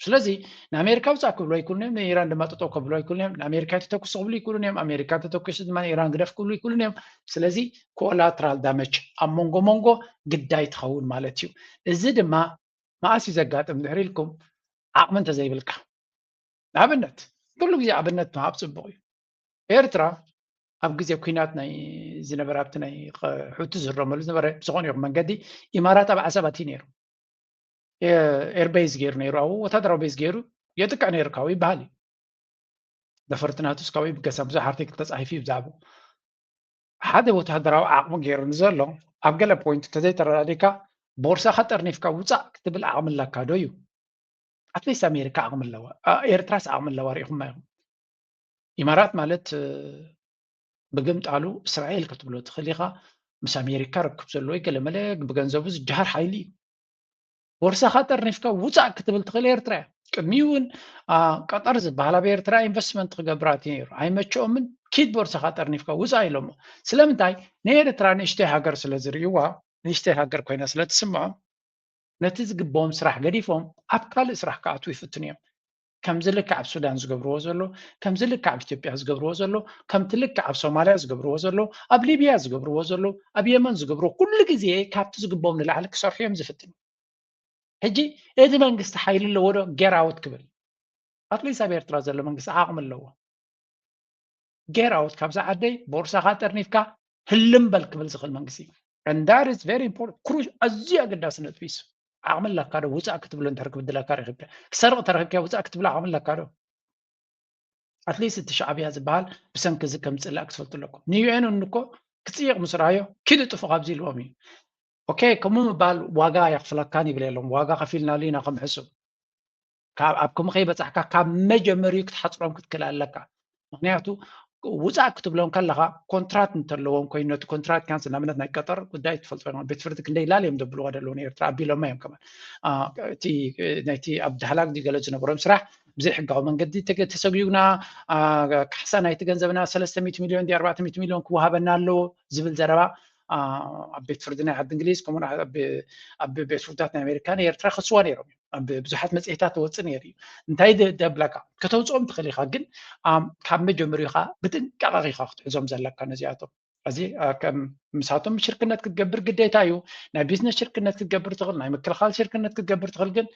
ስለዚ ንኣሜሪካ ውፃእ ክብሉ ኣይክእሉን እዮም ንኢራን ድማ ጠጠው ከብሉ ኣይክእሉን እዮም ንኣሜሪካ ተተኩስ ክብሉ ይክእሉን እዮም ኣሜሪካ ተተኩስ ድማ ኢራን ግደፍ ክብሉ ይክእሉን እዮም ስለዚ ኮላትራል ዳመጅ ኣብ መንጎ ግዳይ ትኸውን ማለት እዩ እዚ ድማ ማእሲ ዘጋጥም ድሕሪ ኢልኩም ዓቕሚ እንተዘይብልካ ንኣብነት ኩሉ ግዜ ኣብነት ምሃብ ፅቡቅ እዩ ኤርትራ ኣብ ግዜ ኩናት ናይ ዝነበረ ኣብቲ ናይ ሕቱ ዝረመሉ ዝነበረ ብዝኾነ ይኹን መንገዲ ኢማራት ኣብ ዓሰብ ኣትዩ ነይሩ ኤርቤዝ ገይሩ ነይሩ ኣብኡ ወታደራዊ ቤዝ ገይሩ የጥቃዕ ነይሩ ካብኡ ይበሃል እዩ ደፈርትናቱስ ካብኡ ብገሳ ብዙሕ ኣርቲክል ተፃሒፉ እዩ ብዛዕባ ሓደ ወታደራዊ ዓቕሚ ገይሩ ንዘሎ ኣብ ገለ ፖይንት እንተዘይተረዳዲካ ቦርሳኻ ጠርኒፍካ ውፃእ ክትብል ዓቕሚ ኣለካ ዶ እዩ ኣትሊስት ኣሜሪካ ዓቕሚ ኣለዋ ኤርትራስ ዓቕሚ ኣለዋ ሪኢኹም ኢኹም ኢማራት ማለት ብግምጣሉ እስራኤል ክትብሎ ትኽእል ኢኻ ምስ ኣሜሪካ ርክብ ዘሎ ወይ ገለመለ ብገንዘቡ ዝጀሃር ሓይሊ እዩ ቦርሳኻ ጠርኒፍካ ውፃእ ክትብል ትኽእል ኤርትራ እያ ቅድሚ እውን ቀጠር ዝበሃል ኣብ ኤርትራ ኢንቨስትመንት ክገብራት ነይሩ ኣይመቸኦምን ኪድ ቦርሳኻ ጠርኒፍካ ውፃእ ኢሎሞ ስለምንታይ ንኤርትራ ንእሽተይ ሃገር ስለ ዝርእይዋ ንእሽተይ ሃገር ኮይና ስለ ትስምዖ ነቲ ዝግብኦም ስራሕ ገዲፎም ኣብ ካልእ ስራሕ ክኣትዉ ይፍትኑ እዮም ከምዚ ልክዕ ኣብ ሱዳን ዝገብርዎ ዘሎ ከምዚ ልክዕ ኣብ ኢትዮጵያ ዝገብርዎ ዘሎ ከምቲ ልክዕ ኣብ ሶማልያ ዝገብርዎ ዘሎ ኣብ ሊብያ ዝገብርዎ ዘሎ ኣብ የመን ዝገብርዎ ኩሉ ግዜ ካብቲ ዝግብኦም ንላዕሊ ክሰርሑ እዮም ዝፍትኑ ሕጂ እቲ መንግስቲ ሓይሊ ኣለዎ ዶ ጌራውት ክብል ኣትሊስት ኣብ ኤርትራ ዘሎ መንግስቲ ዓቕሚ ኣለዎ ጌራውት ካብዛ ዓደይ ቦርሳኻ ጠርኒፍካ ህልምበል ክብል ዝኽእል መንግስቲ እዩ and that is very important ክሩሽ ኣዝዩ ኣገዳስነት ፒስ ዓቕሚ ኣለካ ዶ ውፃእ ክትብሎ እንተር ክብድለካ ረኺብካ ክሰርቕ ተረኺብካ ውፃእ ክትብሎ ዓቕሚ ኣለካ ዶ ኣትሊስት እቲ ሻዕብያ ዝበሃል ብሰንኪ እዚ ከም ዝፅላእ ክትፈልጡ ኣለኩም ንዩኤን እኮ ክፅይቕ ምስ ረኣዮ ኪድ ጥፉ ካብዚ ኢልዎም እዩ ኦኬ ከምኡ ምባል ዋጋ የኽፍለካን ይብል የሎም ዋጋ ከፊልና ኢና ከምሕሱብ ኣብ ከምኡ ከይበፃሕካ ካብ መጀመሪኡ ክትሓፅሮም ክትክእል ኣለካ ምክንያቱ ውፃእ ክትብሎም ከለኻ ኮንትራት እንተለዎም ኮይኑ ነቲ ኮንትራት ካንስል ንኣብነት ናይ ቀጠር ጉዳይ ትፈልጦ ቤት ፍርዲ ክንደይ ላልዮም ደብልዎ ደለዎ ንኤርትራ ኣቢሎማ እዮም ከማ እቲ ናይቲ ኣብ ዳህላክ ገለ ዝነበሮም ስራሕ ብዘይ ሕጋዊ መንገዲ ተሰጊዩና ካሕሳ ናይቲ ገንዘብና 300 ሚልዮን 400 ሚልዮን ክወሃበና ኣለዎ ዝብል ዘረባ ኣብ ቤት ፍርዲ ናይ ዓዲ እንግሊዝ ከምኡ ኣብ ቤት ፍርድታት ናይ ኣሜሪካ ንኤርትራ ክስዋ ነይሮም ኣብ ብዙሓት መፅሄታት ወፅእ ነይሩ እዩ እንታይ ደብለካ ከተውፅኦም ትኽእል ኢኻ ግን ካብ መጀመሪኡ ኢኻ ብጥንቃቐ ኢኻ ክትሕዞም ዘለካ ነዚኣቶም እዚ ከም ምሳቶም ሽርክነት ክትገብር ግዴታ እዩ ናይ ቢዝነስ ሽርክነት ክትገብር ትኽእል ናይ ምክልኻል ሽርክነት ክትገብር ትኽእል ግን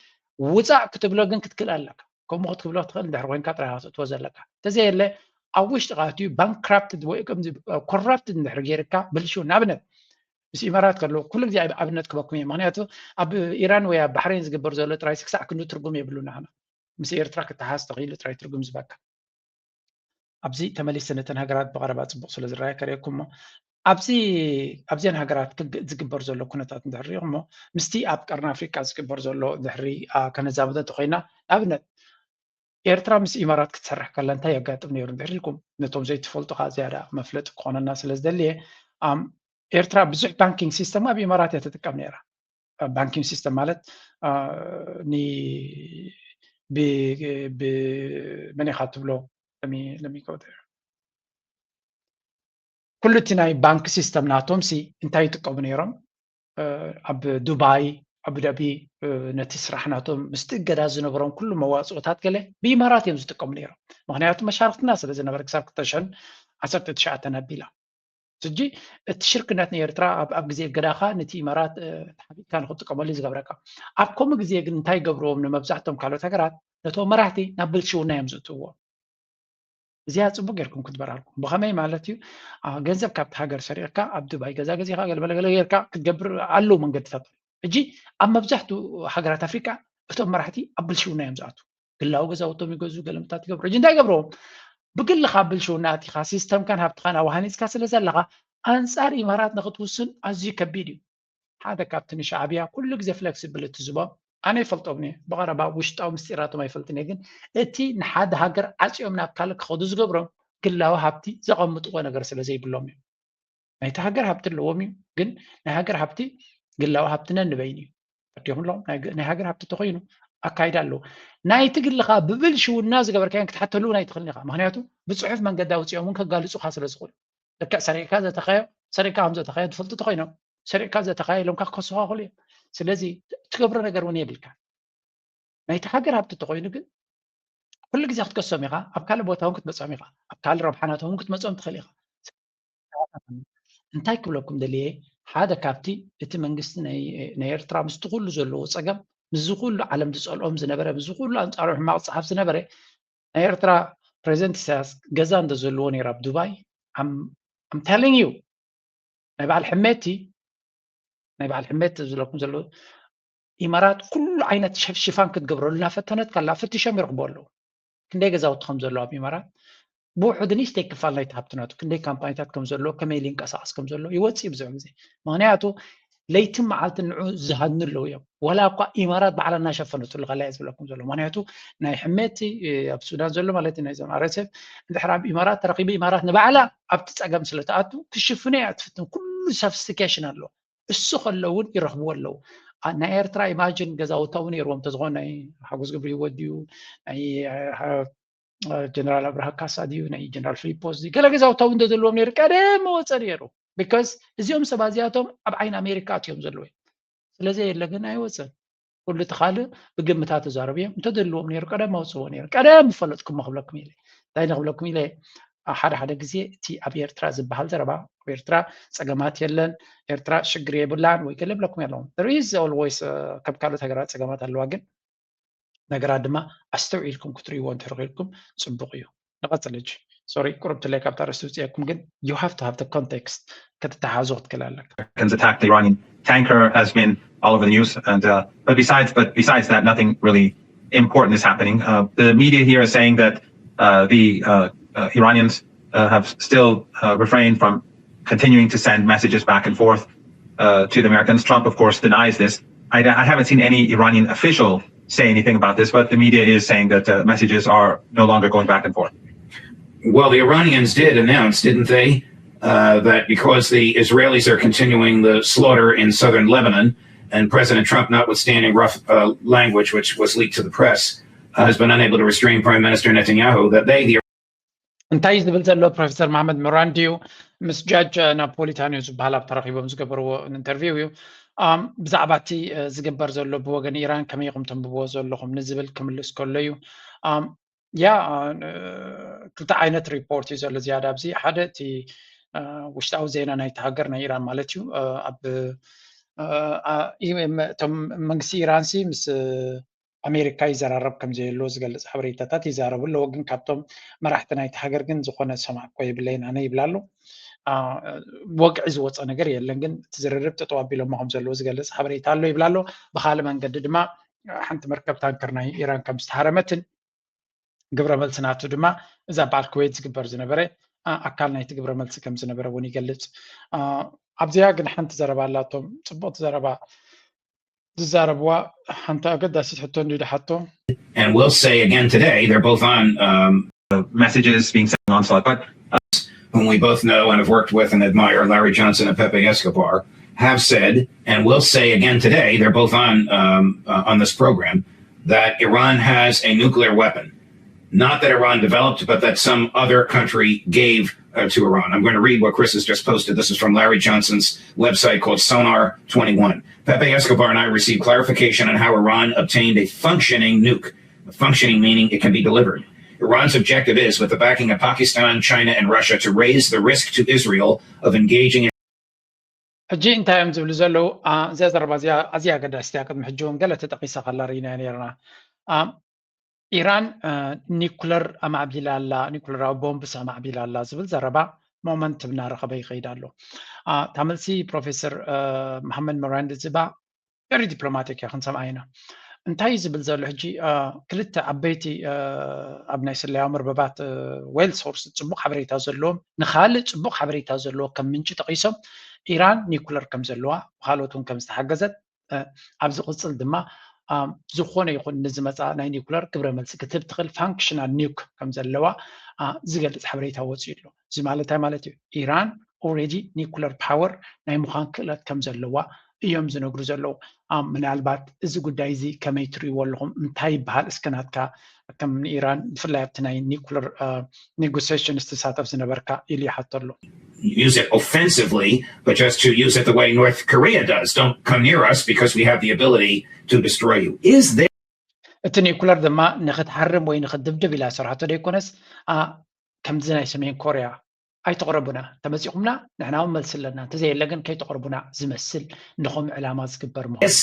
ውፃእ ክትብሎ ግን ክትክእል ኣለካ ከምኡ ክትብሎ ትኽእል እንድሕር ኮንካ ጥራይ ክትእትዎ ዘለካ ተዘየለ ኣብ ውሽጢ ቃትዩ ባንክራፕትድ ወይ ከምዚ ኮራፕትድ እንድሕር ጌርካ ብልሽው ንኣብነት ምስ ኢማራት ከሎ ኩሉ ግዜ ኣብነት ክበኩም እየ ምክንያቱ ኣብ ኢራን ወይ ኣብ ባሕሬን ዝግበር ዘሎ ጥራይ ክሳዕ ክንዱ ትርጉም የብሉና ና ምስ ኤርትራ ክትሓዝ ተኽኢሉ ጥራይ ትርጉም ዝበካ ኣብዚ ተመሊሰ ነተን ሃገራት ብቐረባ ፅቡቅ ስለ ዝረኣየ ከሪአኩም ሞ ኣብዚአን ሃገራት ዝግበር ዘሎ ኩነታት እንድሕሪኦም ሞ ምስቲ ኣብ ቀርኒ ኣፍሪቃ ዝግበር ዘሎ ድሕሪ ከነዛብደ እንተኮይና ኣብነት ኤርትራ ምስ ኢማራት ክትሰርሕ ከላ እንታይ የጋጥም ነይሩ እንድሕር ኢልኩም ነቶም ዘይትፈልጡ ካ ዝያዳ መፍለጢ ክኾነና ስለ ዝደልየ ኤርትራ ብዙሕ ባንኪንግ ሲስተም ኣብ ኢማራት እያ ትጥቀም ነይራ ባንኪንግ ሲስተም ማለት መን ኢኻ ትብሎ ኩሉ እቲ ናይ ባንክ ሲስተም ናቶም ሲ እንታይ ይጥቀሙ ነይሮም ኣብ ዱባይ አቡዳቢ ነቲ ስራሕ ናቶም ምስቲ ገዳ ዝነበሮም ኩሉ መዋፅኦታት ገለ ብኢማራት እዮም ዝጥቀሙ ነይሮም ምክንያቱ መሻርክትና ስለ ዝነበረ ክሳብ 2019 ኣቢላ ስጂ እቲ ሽርክነት ንኤርትራ ኣብ ግዜ ገዳኻ ነቲ ኢማራት ተሓቢብካ ንክትጥቀመሉ ዝገብረካ ኣብ ከምኡ ግዜ ግን እንታይ ገብርዎም ንመብዛሕቶም ካልኦት ሃገራት ነቶም መራሕቲ ናብ ብልሽውና እዮም ዘእትውዎ እዚኣ ፅቡቅ ጌርኩም ክትበራልኩም ብኸመይ ማለት እዩ ገንዘብ ካብቲ ሃገር ሰሪቕካ ኣብ ዱባይ ገዛ ገዚኻ ገለገለ ጌርካ ክትገብር ኣለው መንገድታት እጂ ኣብ መብዛሕትኡ ሃገራት ኣፍሪቃ እቶም መራሕቲ ኣብ ብልሽውና እዮም ዝኣትው ግላዊ ገዛውቶም ይገዙ ገለምታት ይገብሩ እጂ እንታይ ገብርዎም ብግልኻ ብልሽውና ኣቲኻ ሲስተምካን ሃብትኻን ኣዋሃኒፅካ ስለ ዘለኻ ኣንፃር ኢማራት ንክትውስን ኣዝዩ ከቢድ እዩ ሓደ ካብቲ ንሻዕብያ ኩሉ ግዜ ፍሌክሲቢሊቲ ዝቦም ኣነ ይፈልጦም እየ ብቐረባ ውሽጣዊ ምስጢራቶም ኣይፈልጥን እየ ግን እቲ ንሓደ ሃገር ዓፅዮም ናብ ካልእ ክኸዱ ዝገብሮም ግላዊ ሃብቲ ዘቐምጥዎ ነገር ስለ ዘይብሎም እዩ ናይቲ ሃገር ሃብቲ ኣለዎም እዩ ግን ናይ ሃገር ሃብቲ ግላዊ ሃብቲ ነንበይን እዩ ኣዲኹምሎም ናይ ሃገር ሃብቲ ተኮይኑ ኣካይዳ ኣለዎ ናይቲ ግልኻ ብብልሽውና ዝገበርካዮን ክትሓተሉ ናይ ትኽእልኒ ኢኻ ምክንያቱ ብፅሑፍ መንገዲ ኣውፅኦም እውን ከጋልፁካ ስለ ዝኽእሉ ልክዕ ሰሪቕካ ዘተኸዮ ሰሪቕካ ከም ዘተኸዮ ትፈልጡ ተኮይኖም ሰሪቕካ ዘተኸዮ ኢሎምካ ክከሱኻ ይኽእሉ እዮም ስለዚ ትገብሮ ነገር እውን የብልካ ናይቲ ሃገር ሃብቲ ተኮይኑ ግን ኩሉ ግዜ ክትከሶም ኢኻ ኣብ ካልእ ቦታ እውን ክትመፅኦም ኢኻ ኣብ ካልእ ረብሓናቶም እውን ክትመፅኦም ትኽእል ኢኻ እንታይ ክብለኩም ደልየ ሓደ ካብቲ እቲ መንግስቲ ናይ ኤርትራ ምስቲ ኩሉ ዘለዎ ፀገም ምዝ ኩሉ ዓለም ዝፀልኦም ዝነበረ ምዝ ኩሉ ኣንፃሩ ሕማቅ ፀሓፍ ዝነበረ ናይ ኤርትራ ፕሬዚደንት ኢሳያስ ገዛ እንደዘለዎ ነይሩ ኣብ ዱባይ I'm telling you ናይ በዓል ሕመቲ ዝለኩም ዘሎ ኢማራት ኩሉ ዓይነት ሽፋን ክትገብረሉና ፈተነት ካላ ፈቲሾም ይረኽቡ ኣለዉ ክንደይ ገዛውቲ ከም ዘሎ ኣብ ኢማራት ብውሕድ ንእሽተይ ክፋል ናይቲ ሃብትናቱ ክንደይ ካምፓኒታት ከም ዘሎ ከመይ ይንቀሳቐስ ከም ዘሎ ይወፅእ ብዙሕ ግዜ ምክንያቱ ለይትን መዓልትን ንዑ ዝሃድኑ ኣለዉ እዮም ወላ እኳ ኢማራት በዓላ እናሸፈነትሉ ከላ እየ ዝብለኩም ዘሎ ምክንያቱ ናይ ሕመቲ ኣብ ሱዳን ዘሎ ማለት እዩ ናይ ዞም ኣረሰብ እንድሕር ኣብ ኢማራት ተረኺቡ ኢማራት ንባዕላ ኣብቲ ፀገም ስለተኣቱ ክሽፍነ እያ ትፍትን ኩሉ ሶፊስቲኬሽን ኣሎ እሱ ከሎ እውን ይረኽብዎ ኣለዉ ናይ ኤርትራ ኢማጅን ገዛውታ እውን ነይርዎም ተዝኾነ ናይ ሓጎስ ግብሪ ይወድዩ ናይ ጀነራል ኣብርሃ ካሳ ድዩ ናይ ጀነራል ፊሊጶስ ገለ ገዛውታ እውን እንደዘለዎም ነይሩ ቀደም መወፀ ነይሩ ቢካዝ እዚኦም ሰባ እዚኣቶም ኣብ ዓይን ኣሜሪካ ኣትዮም ዘለዎ ስለዚ የለ ግን ኣይወፅን ኩሉ እቲ ካልእ ብግምታት ተዛረቡ እዮም እንተደልዎም ነይሩ ቀደም መውፅዎ ነይሩ ቀደም ፈለጥኩም ክብለኩም ኢለ እንታይ ንክብለኩም ኢለ ሓደ ግዜ እቲ ኣብ ኤርትራ ዝበሃል ዘረባ ኤርትራ ፀገማት የለን ኤርትራ ሽግር የብላን ወይ ገለ ብለኩም ኣለዎም there is always ከም ካልኦት ሃገራት ፀገማት ኣለዋ ግን ነገራት ድማ ኣስተውዒልኩም ክትርእይዎ እንድሕር ኮይልኩም ፅቡቅ እዩ ንቐፅል እጂ sorry قربت لك after استوعبكم again you have to have the context كتتحازو تكلالك attack the Iranian tanker has been all over the news and but besides that nothing really important is happening the media here is saying that the Iranians have still refrained from continuing to send messages back and forth to the Americans. Trump of course denies this. I haven't seen any Iranian official say anything about this but the media is saying that messages are no longer going back and forth. Well, the Iranians did announce, didn't they, that because the Israelis are continuing the slaughter in southern Lebanon, and President Trump, notwithstanding rough language, which was leaked to the press, has been unable to restrain Prime Minister Netanyahu, that they, the እንታይ ዝብል ዘሎ ፕሮፌሰር መሐመድ ሞራንዲዩ ምስ ጃጅ ናፖሊታንዮ ዝበሃል ኣብ ተረኺቦም ዝገበርዎ ኢንተርቪው እዩ ብዛዕባ እቲ ዝግበር ዘሎ ብወገን ኢራን ከመይ ኢኹም ተንብብዎ ዘለኹም ንዝብል ክምልስ ከሎ እዩ ያ ክልተ ዓይነት ሪፖርት እዩ ዘሎ ዝያዳ ኣብዚ ሓደ እቲ ውሽጣዊ ዜና ናይቲ ሃገር ናይ ኢራን ማለት እዩ ኣብ እቶም መንግስቲ ኢራን ሲ ምስ ኣሜሪካ ይዘራረብ ከም ዘየሎ ዝገልጽ ሓበሬታታት ይዛረቡ ኣለዎ ግን ካብቶም መራሕቲ ናይቲ ሃገር ግን ዝኾነ ሰማዕ እኮ የብለይን ኣነ ይብላሉ ወግዒ ዝወፀ ነገር የለን ግን ትዝርርብ ተጠዋቢሎም ከም ዘለዎ ዝገልጽ ሓበሬታ ኣሎ ይብላሎ ብኻልእ መንገዲ ድማ ሓንቲ መርከብ ታንከር ናይ ኢራን ከም ዝተሃረመትን ግብረ መልሲ ናቱ ድማ እዛ በዓል ኩዌት ዝግበር ዝነበረ ኣካል ናይቲ ግብረ መልሲ ከም ዝነበረ እውን ይገልጽ ኣብዚያ ግን ሓንቲ ዘረባ ኣላቶም ጽቡቕቲ ዘረባ ዝዛረብዋ ሓንቲ ኣገዳሲት ሕቶ እንዲሁ ድሓቶ And we'll say again today, they're both on messages being sent on slot, but whom we both know and have worked with and admire, Larry Johnson and Pepe Escobar, have said, and we'll say again today, they're both on this program, that Iran has a nuclear weapon. Not that Iran developed, but that some other country gave to Iran. I'm going to read what Chris has just posted. This is from Larry Johnson's website called Sonar 21. Pepe Escobar and I received clarification on how Iran obtained a functioning nuke. Functioning meaning it can be delivered. Iran's objective is, with the backing of Pakistan, China, and Russia, to raise the risk to Israel of engaging in ሕጂ እንታይ እዮም ዝብሉ ዘለዉ እዚያ ዘረባ እዚኣ ኣዝያ ኣገዳሲት እያ ቅድሚ ሕጂ እውን ገለ ተጠቂሳ ከላ ርኢና ነርና ኢራን ኒኩለር ኣማዕቢላ ኣላ ኒኩለራዊ ቦምብስ ኣማዕቢላ ኣላ ዝብል ዘረባ ሞመንት እናረኸበ ይኸይድ ኣሎ ታመልሲ ፕሮፌሰር መሐመድ ሞራንዲ ዝባ ቨሪ ዲፕሎማቲክ እያ ክንሰምዓ ኢና እንታይ ዝብል ዘሎ ሕጂ ክልተ ዓበይቲ ኣብ ናይ ስለያዊ መርበባት ዌል ሶርስ ፅቡቅ ሓበሬታ ዘለዎም ንካልእ ፅቡቅ ሓበሬታ ዘለዎ ከም ምንጭ ጠቂሶም ኢራን ኒኩለር ከም ዘለዋ ብካልኦት እውን ከም ዝተሓገዘት ኣብ ዝቕፅል ድማ ዝኾነ ይኹን ንዝመፃ ናይ ኒኩለር ግብረ መልሲ ክትብ ትኽእል ፋንክሽናል ኒውክ ከም ዘለዋ ዝገልፅ ሓበሬታ ወፂኡ ኣሎ እዚ ማለት ማለት እዩ ኢራን ኦልሬዲ ኒኩለር ፓወር ናይ ምዃን ክእለት ከም ዘለዋ እዮም ዝነግሩ ዘለዉ ምናልባት እዚ ጉዳይ እዚ ከመይ ትርእይዎ ኣለኹም እንታይ ይበሃል እስከናትካ ከም ኢራን ብፍላይ ኣብቲ ናይ ኒኩለር ኔጎሲዬሽን ዝተሳተፍ ዝነበርካ ኢሉ ይሓቶ ኣሎ use it offensively, but just to use it the way North Korea does. Don't come near us because we have the ability to destroy you. Is there እቲ ኒኩለር ድማ ንኽትሓርም ወይ ንኽትድብድብ ኢላ ስራሕቶ ደይኮነስ ከምዚ ናይ ሰሜን ኮርያ ኣይተቕረቡና ተመፂኹምና ንሕና እውን መልሲ ኣለና እንተዘየለ ግን ከይተቕረቡና ዝመስል ንኹም ዕላማ ዝግበር ምዃኑ this?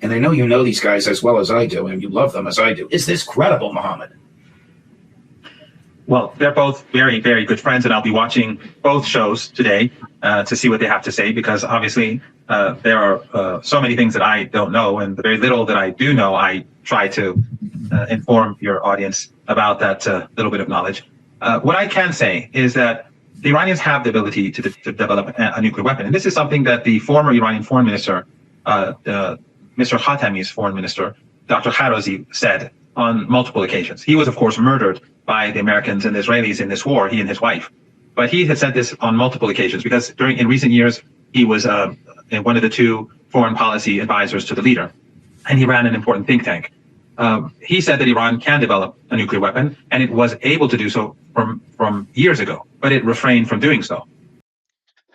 And I know you know these guys as well as I do, and you love them as I do. Is this credible, Mohammed? Well, they're both very, very good friends, and I'll be watching both shows today to see what they have to say, because obviously there are so many things that I don't know, and the very little that I do know, I try to inform your audience about that little bit of knowledge. What I can say is that the Iranians have the ability to develop a nuclear weapon, and this is something that the former Iranian foreign minister, Mr. Khatami's foreign minister, Dr. Kharozi, said on multiple occasions. He was, of course, murdered by the Americans and the Israelis in this war, he and his wife. But he had said this on multiple occasions because in recent years, he was one of the two foreign policy advisors to the leader, and he ran an important think tank. He said that Iran can develop a nuclear weapon, and it was able to do so from years ago, but it refrained from doing so.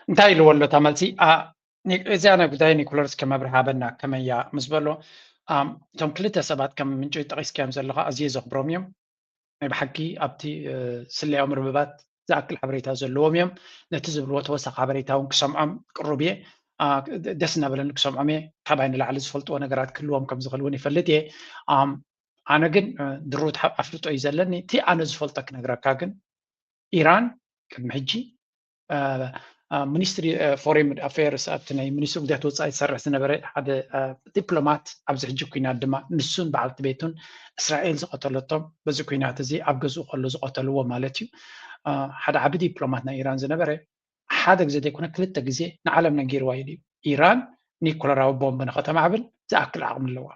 እንታይ ኢልዎ ኣሎ ተመልሲ እዚኣ ናይ ጉዳይ ኒኩለርስ ከመብርሃበና ከመያ ምስ በሎ እቶም ክልተ ሰባት ከም ምንጭ ጠቂስካዮም ዘለካ ኣዝየ ዘኽብሮም እዮም ናይ ብሓቂ ኣብቲ ስለያዊ መርበባት ዝኣክል ሓበሬታ ዘለዎም እዮም ነቲ ዝብልዎ ተወሳኺ ሓበሬታ እውን ክሰምዖም ቅሩብ እየ ደስ እናበለኒ ክሰምዖም እየ ካብኣይ ንላዕሊ ዝፈልጥዎ ነገራት ክህልዎም ከም ዝኽእል እውን ይፈልጥ እየ ኣነ ግን ድሩት ኣፍልጦ እዩ ዘለኒ እቲ ኣነ ዝፈልጦ ክነግረካ ግን ኢራን ቅድሚ ሕጂ ሚኒስትሪ ፎሬን ኣፌርስ ኣብቲ ናይ ሚኒስትሪ ጉዳያት ወፃኢ ዝሰርሕ ዝነበረ ሓደ ዲፕሎማት ኣብዚ ሕጂ ኩናት ድማ ንሱን በዓልቲ ቤቱን እስራኤል ዝቐተለቶም በዚ ኩናት እዚ ኣብ ገዝኡ ከሎ ዝቐተልዎ ማለት እዩ ሓደ ዓቢ ዲፕሎማት ናይ ኢራን ዝነበረ ሓደ ግዜ ዘይኮነ ክልተ ግዜ ንዓለም ነጊርዋ ኢሉ ኢራን ኒኩለራዊ ቦምብ ንኸተማዕብል ዝኣክል ዓቕሚ ኣለዋ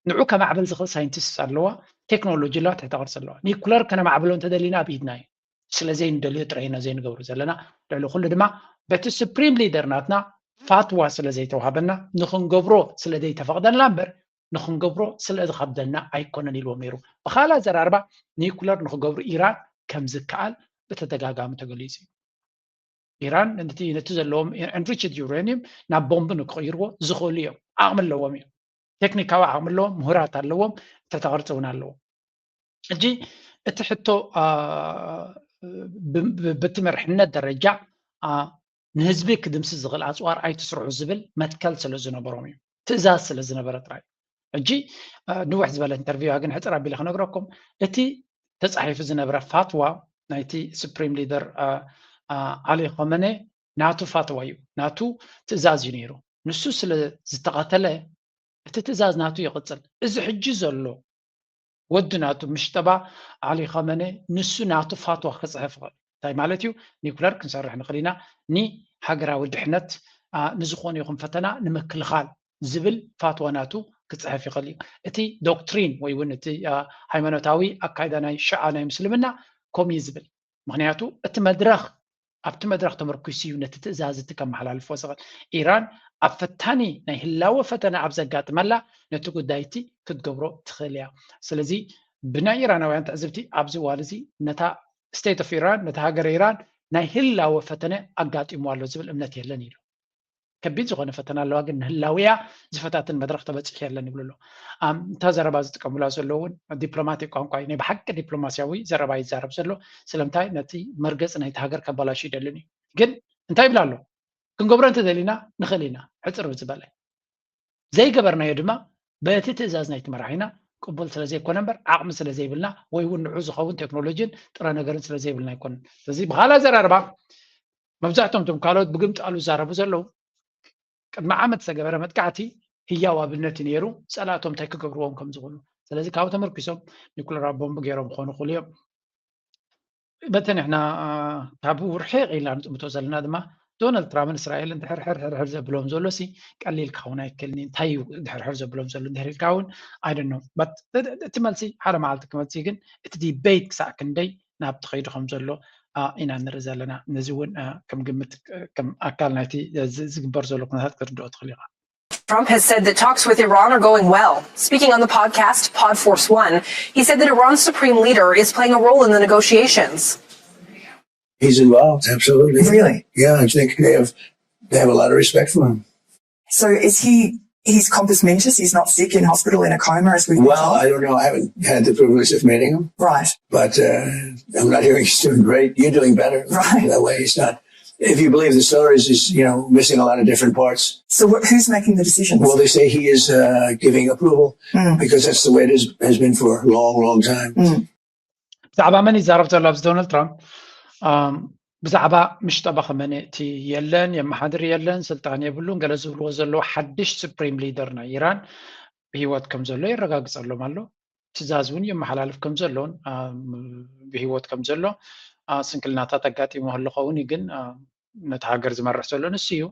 ንዑ ከማዕብል ዝኽእል ሳይንቲስት ኣለዋ ቴክኖሎጂ ኣለዋ ትሕተ ቅርፂ ኣለዋ ኒኩለር ከነማዕብሎ እንተደሊና ኣብ ኢድና እዩ ስለዘይ እንደልዮ ጥራይና ዘይንገብሩ ዘለና ልዕሊ ኩሉ ድማ በቲ ሱፕሪም ሊደር ናትና ፋትዋ ስለዘይተዋሃበና ንኽንገብሮ ስለዘይተፈቕደልና እምበር ንኽንገብሮ ስለዝኸብደና ኣይኮነን ኢልዎም ነይሩ ብኻልእ ኣዘራርባ ኒኩለር ንኽገብሩ ኢራን ከም ዝከኣል በተደጋጋሚ ተገሊጹ ኢራን ነቲ ዘለዎም enriched uranium ናብ ቦምብ ንክቕይርዎ ዝኽእሉ እዮም ዓቕሚ ኣለዎም እዮም ቴክኒካዊ ዓቕሚ ኣለዎም ምሁራት ኣለዎም ተተቐርጽ እውን ኣለዎም እጂ እቲ ሕቶ በቲ መርሕነት ደረጃ ንህዝቢ ክድምስስ ዝኽእል ኣጽዋር ኣይትስርሑ ዝብል መትከል ስለ ዝነበሮም እዩ ትእዛዝ ስለ ዝነበረ ጥራይ እጂ ንውሕ ዝበለ ኢንተርቪው ግን ሕፅር ኣቢለ ክነግረኩም እቲ ተጻሒፉ ዝነበረ ፋትዋ ናይቲ ሱፕሪም ሊደር አሊ ኸመኔ ናቱ ፋትዋ እዩ ናቱ ትእዛዝ እዩ ነይሩ ንሱ ስለ ዝተቐተለ እቲ ትእዛዝ ናቱ ይቕፅል እዚ ሕጂ ዘሎ ወዲ ናቱ ምሽጠባ አሊ ኸመኔ ንሱ ናቱ ፋትዋ ክጽሕፍ ይኽእል እንታይ ማለት እዩ ኒውክለር ክንሰርሕ ንኽእል ኢና ንሃገራዊ ድሕነት ንዝኾነ ይኹን ፈተና ንምክልኻል ዝብል ፋትዋ ናቱ ክጽሕፍ ይኽእል እዩ እቲ ዶክትሪን ወይ እውን እቲ ሃይማኖታዊ ኣካይዳ ናይ ሸዓ ናይ ምስልምና ከምኡ ዝብል ምክንያቱ እቲ መድረኽ ኣብቲ መድረኽ ተመርኩሱ እዩ ነቲ ትእዛዝ እቲ ከመሓላልፎ ዝኽእል ኢራን ኣብ ፈታኒ ናይ ህላወ ፈተና ኣብ ዘጋጥመላ ነቲ ጉዳይ እቲ ክትገብሮ ትኽእል እያ ስለዚ ብናይ ኢራናውያን ትዕዝብቲ ኣብዚ እዋን እዚ ነታ ስቴት ኦፍ ኢራን ነታ ሃገር ኢራን ናይ ህላወ ፈተነ ኣጋጢሞ ኣሎ ዝብል እምነት የለን ኢሉ ከቢድ ዝኾነ ፈተና ኣለዋ ግን ንህላውያ ዝፈታትን መድረኽ ተበፂሕ የለን ይብሉ ኣሎ እንታ ዘረባ ዝጥቀሙላ ዘሎ እውን ዲፕሎማቲክ ቋንቋ እዩ ናይ ብሓቂ ዲፕሎማስያዊ ዘረባ ይዛረብ ዘሎ ስለምንታይ ነቲ መርገፂ ናይቲ ሃገር ከበላሹ ይደልን እዩ ግን እንታይ ይብላ ኣሎ ክንገብሮ እንተደሊና ንኽእል ኢና ሕፅር ብዝበለ ዘይገበርናዮ ድማ በቲ ትእዛዝ ናይቲ መራሒና ቅቡል ስለ ዘይኮነ እምበር ዓቕሚ ስለ ዘይብልና ወይ እውን ንዑ ዝኸውን ቴክኖሎጂን ጥረ ነገርን ስለ ዘይብልና ኣይኮነን ስለዚ ብኻልእ ዘራርባ መብዛሕትኦም እቶም ካልኦት ብግምጣሉ ዝዛረቡ ዘለው ቅድሚ ዓመት ዝተገበረ መጥቃዕቲ ህያው ኣብነት ነይሩ ፀላእቶም እንታይ ክገብርዎም ከም ዝኽእሉ ስለዚ ካብኡ ተመርኪሶም ኒኩለር ቦምብ ገይሮም ክኾኑ ይኽእሉ እዮም በቲ ንሕና ካብኡ ርሒቕ ኢልና ንጥምቶ ዘለና ድማ ዶናልድ ትራምፕን እስራኤል ድሕርሕር ዘብሎም ዘሎ ሲ ቀሊል ክኸውን ኣይክእልኒ እንታይ እዩ ድሕርሕር ዘብሎም ዘሎ ድሕሪልካ እውን ኣይደኖ እቲ መልሲ ሓደ መዓልቲ ክመፅእ ግን እቲ ዲቤት ክሳዕ ክንደይ ናብ ተኸይዱ ከም ዘሎ ኢና ንርኢ ዘለና ነዚ እውን ከም ግምት ከም ኣካል ናይቲ ዝግበር ዘሎ ኩነታት ክትርድኦ ትኽእል ኢኻ Trump has said that talks with Iran are going well. Speaking on the podcast Pod Force One, he said that Iran's supreme leader is playing a role in the negotiations. He's involved, absolutely. Really? Yeah, I think they have a lot of respect for him. So is he's compos mentis? He's not sick in hospital in a coma as we've Well, I don't know. I haven't had the privilege of meeting him. Right. But I'm not hearing he's doing great. You're doing better. Right. That way he's not. If you believe the stories, he's, missing a lot of different parts. So who's making the decisions? Well, they say he is giving approval because that's the way it has been for a long, long time. ብዛዕባ መን ይዛረብ ዘሎ ኣብዚ ዶናልድ ትራምፕ ብዛዕባ ምሽጠባ ኸመነ እቲ የለን የመሓድር የለን ስልጣን የብሉን ገለ ዝብልዎ ዘለዎ ሓድሽ ሱፕሪም ሊደር ናይ ኢራን ብሂወት ከም ዘሎ ይረጋግፀሎም ኣሎ ትእዛዝ እውን የመሓላልፍ ከም ዘሎን ብሂወት ከም ዘሎ ስንክልናታት ኣጋጢሞ ኣለኸውን ግን ነቲ ሃገር ዝመርሕ ዘሎ ንሱ እዩ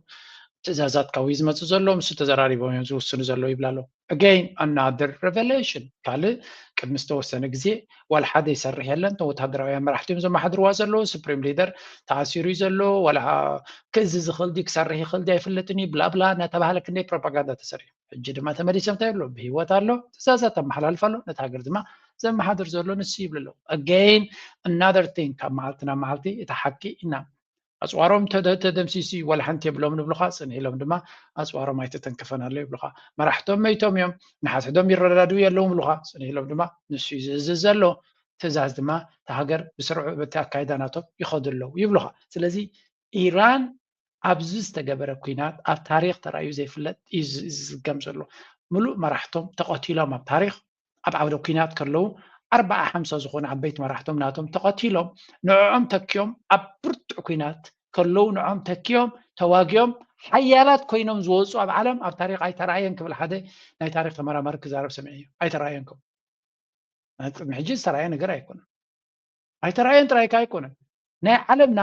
ትእዛዛት ካብኡ ዝመፅእ ዘሎ ምስ ተዘራሪቦም እዮም ዝውስኑ ዘሎ ይብላ ኣሎ again another revelation ካልእ ቅድሚ ዝተወሰነ ግዜ ዋላ ሓደ ይሰርሕ የለን እቶም ወታደራውያን መራሕቲኦም ዘመሓድርዋ ዘሎ ሱፕሪም ሊደር ተኣሲሩ እዩ ዘሎ ዋላ ክእዚ ዝኽእል ዲ ክሰርሕ ይኽእል ዲ ኣይፍለጥን እዩ ብላብላ እናተባህለ ክንደይ ፕሮፓጋንዳ ተሰሪሑ ሕጂ ድማ ተመሊሶም እንታይ ይብሎ ብሂወት ኣሎ ትእዛዛት ኣመሓላልፍ ኣሎ ነቲ ሃገር ድማ ዘመሓድር ዘሎ ንሱ ይብሉ ኣሎ again another thing ካብ መዓልቲ ናብ መዓልቲ እቲ ሓቂ ኢና ኣጽዋሮም ተደምሲሱ ወላ ሓንቲ የብሎም ንብሉኻ ጽንኢሎም ድማ ኣጽዋሮም ኣይተተንከፈን ኣሎ ይብሉኻ መራሕቶም መይቶም እዮም ንሓስሕዶም ይረዳድኡ የለውም ብሉኻ ጽንኢሎም ድማ ንሱ ይዝዝ ዘሎ ትእዛዝ ድማ ተሃገር ብስርዑ በቲ ኣካይዳናቶም ይኸዱ ኣለዉ ይብሉኻ ስለዚ ኢራን ኣብዚ ዝተገበረ ኩናት ኣብ ታሪክ ተራእዩ ዘይፍለጥ እዩ ዝዝገም ዘሎ ሙሉእ መራሕቶም ተቐቲሎም ኣብ ታሪክ ኣብ ዓውደ ኩናት ከለዉ 40-50 ዝኾኑ ዓበይቲ መራሕቶም ናቶም ተቐቲሎም ንዕኦም ተኪዮም ኣብ ብርቱዕ ኩናት ከለዉ ንዕኦም ተኪዮም ተዋጊኦም ሓያላት ኮይኖም ዝወፁ ኣብ ዓለም ኣብ ታሪክ ኣይተረኣየን ክብል ሓደ ናይ ታሪክ ተመራማሪ ክዛረብ ሰሚዐ እዩ ኣይተረኣየንኩም ቅድሚ ሕጂ ዝተረኣየ ነገር ኣይኮነን ኣይተረኣየን ጥራይካ ኣይኮነን ናይ ዓለምና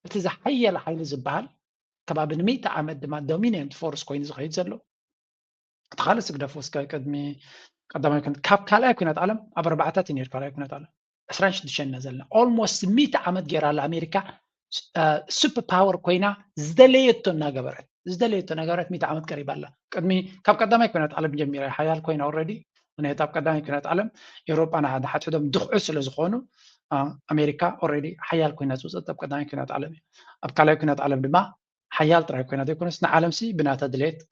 እቲ ዝሓየለ ሓይሊ ዝበሃል ከባቢ ን100 ዓመት ድማ ዶሚናንት ፎርስ ኮይኑ ዝኸይድ ዘሎ እቲ ካልእ ስግደፍ ወስካ ቅድሚ ቀዳማይ ኩናት ካብ ካልኣይ ኩናት ዓለም ኣብ 4 ነይሩ ካልኣይ ኩናት ዓለም 26 ዘለና ኦልሞስት 100 ዓመት ገይራላ ኣሜሪካ ሱፐር ፓወር ኮይና ዝደለየቶ እናገበረት 100 ዓመት ቀሪባላ ቅድሚ ካብ ቀዳማይ ኩናት ዓለም ጀሚራ ሓያል ኮይና ኦልሬዲ ምክንያቱ ኣብ ቀዳማይ ኩናት ዓለም ኤውሮጳ ንሓድሕዶም ድኽዑ ስለ ዝኾኑ أمريكا already حيال كوينات وصلت أبقى داين كوينات عالم أبقى لا كوينات عالم بما حيال ترى كوينات يكون سنا عالم سي بنات دليت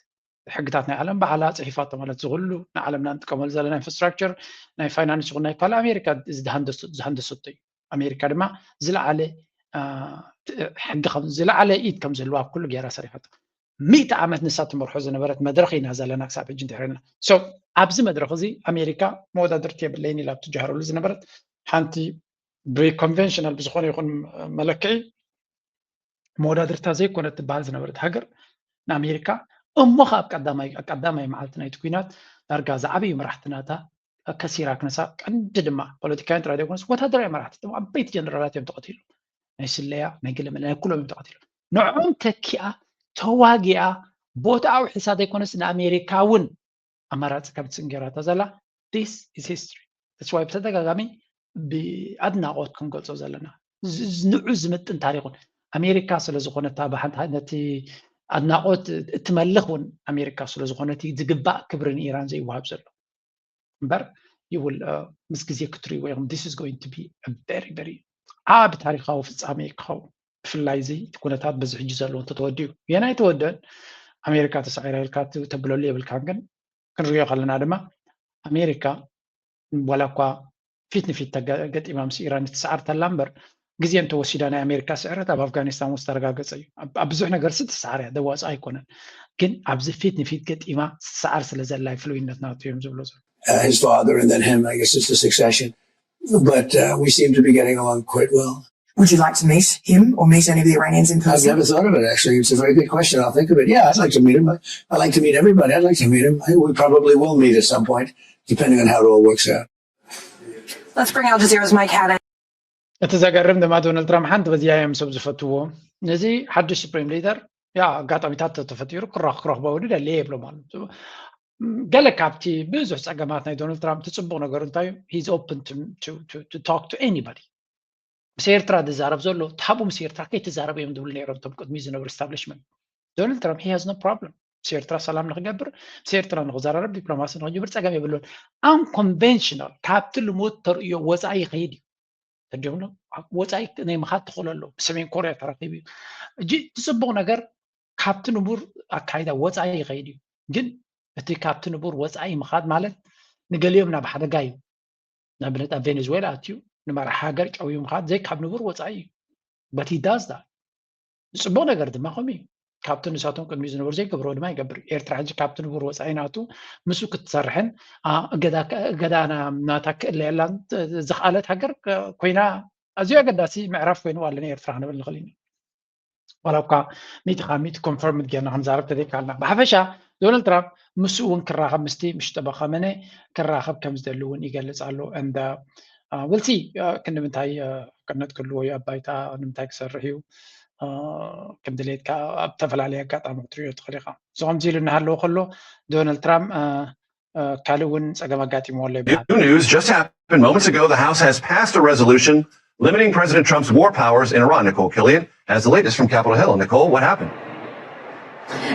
حقتاتنا عالم بعلات صحيفات مالت زغلو نعلمنا نتكمل زلنا infrastructure ناي فاينانس شغلنا يقال أمريكا زهندسوتي أمريكا دما زل على حق خمس زل على إيد كم زلوا كله جرا صريحة 100 عامات نسات مرحوز نبرت مدرخي نازلنا حساب جنت حرنا سو أبز مدرخ زي أمريكا مودا درتي بالليني لا بتجهروا لز نبرت حنتي بري كونفنشنال بزخون يكون ملكي مودا درتا زي كونت بعض نبرت هاجر أمريكا أمها قدامي معلتنا يتكوينات درجة زعبي مرحتناتا كثيرة كنسا عند دما بوليتيكان ترى يكون وتدري مرحت بيت جنرالات يوم تقتيل نسليا ما يقول من كلهم يوم تقتيل نوعهم تكيا تواجع بوت أو حساب يكون سنا أمريكاون أمارات كابت سنجرات زلا this is history that's why بتدقق غامي بأدنى قوت كنقول زلنا نعوز متن تاريخون أمريكا سلزخونة تابعت هذا أدنى قوت تملخون أمريكا سلزخونة تجبأ كبرن إيران زي وهاب زلو بر يقول مسكزي كتري ويوم this is going to be a very very عاب تاريخه وفي أمريكا في اللايزي تكون تاب بزح جزء لون تتوديو يانا يتودن أمريكا تسعيرها الكات تبلو لي بالكانجن كن ريا قلنا دما أمريكا ولا قا فيتني في قد إمام إيران تسعر تلامبر جزيان توسيدنا أمريكا سعرتها بأفغانستان مسترجع زي أبزحنا جرست سعرها دواس أيقونة كن أبز فيتني في قد إمام سعر سلزل لايف لوين نتناطي يوم زبلوز his father and then him. I guess it's the succession, but we seem to be getting along quite well. Would you like to meet him or meet any of the Iranians in person? I've never thought of it, actually. It's a very good question. I'll think of it. Yeah, I'd like to meet him. I'd like to meet everybody. I'd like to meet him. We probably will meet at some point, depending on how it all works out. Let's bring Al Jazeera's Mike Hannon. أتذكر مع دونالد ترامب حنت بدي أيام سبز فتوه نزي حد السبريم ليدر يا قاطع ميتات تفتير كره بودي ده ليه بلومان قال لك عبتي بزح سجماتنا دونالد ترامب تصبغ نقول تايم he's open to talk to anybody مسير ترى تزارب زولو تحبوا مسير ترى كي تزارب يوم دول نيرم تبقى ميزان over establishment دونالد ترامب he has no problem مسير ترى سلام نخجبر مسير ترى نخزار دبلوماسي نخجبر سجم يقولون unconventional كابتل موتر يوزعي غيدي تديونه وزعي نيم خات خلله بسمين كوريا ترى كيبي جي تصبغ نقر كابتل نبور أكيدا وزعي غيدي جن أتي كابتن نبور وزعي مخاد مالت نقليهم نبحدا جاي نبلت فنزويلا أتيو نمر حاجر أو يوم خاد زي كابتن نبور وزعي but he does that سبونا قرد ما خمي كابتن نساتهم كن ميزان نبور زي كبرود ما يقبر إيرتراج كابتن نبور وزعي ناتو مسوك تصرحن قدا أنا ناتك اللي لان زخالت حجر كوينا أزيو قداسي معرف وين ولا إيرتراحنا بالخليني ولو كا ميت كونفيرم جانا هنزارب تديك على بحفشة دونالد ترامب مسؤول كراخب مستي مش تبقى منه كراخب كم زدلون يجلس على and we'll see كنا منتهي كنا تقولوا يا بايتا نمتهي كسر كم دليت كابتفل عليها قطع مطرية خليقة زوم زيل النهار لو خلو دونالد ترامب كالون سجماقاتي مولي بعد. New news just happened moments ago. The House has passed a resolution limiting President Trump's war powers in Iran. Nicole Killian has the latest from Capitol Hill. Nicole, what happened?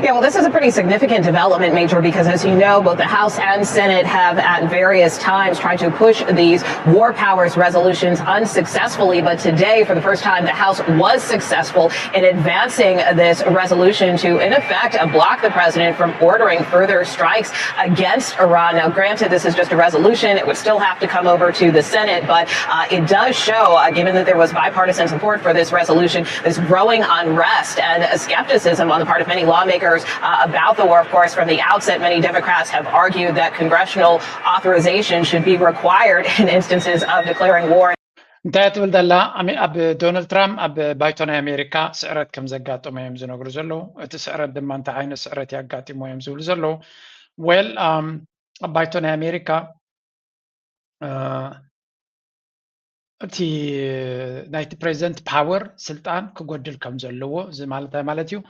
Yeah, well, this is a pretty significant development, Major, because as you know, both the House and Senate have at various times tried to push these war powers resolutions unsuccessfully. But today, for the first time, the House was successful in advancing this resolution to, in effect, block the president from ordering further strikes against Iran. Now, granted, this is just a resolution. It would still have to come over to the Senate, but it does show, given that there was bipartisan support for this resolution, this growing unrest and skepticism on the part of many lawmakers about the war. Of course, from the outset, many Democrats have argued that congressional authorization should be required in instances of declaring war. انتهت ولدلا أب دونالد ترامب أب بايتون أمريكا سعرت كم زقات وما يمزنوا غرزلو تسعرت دم أنت عين سعرت يقاتي ما يمزول زلو ويل بايتون أمريكا تي نايت بريزنت باور سلطان كقدر كم زلو زي مالتيو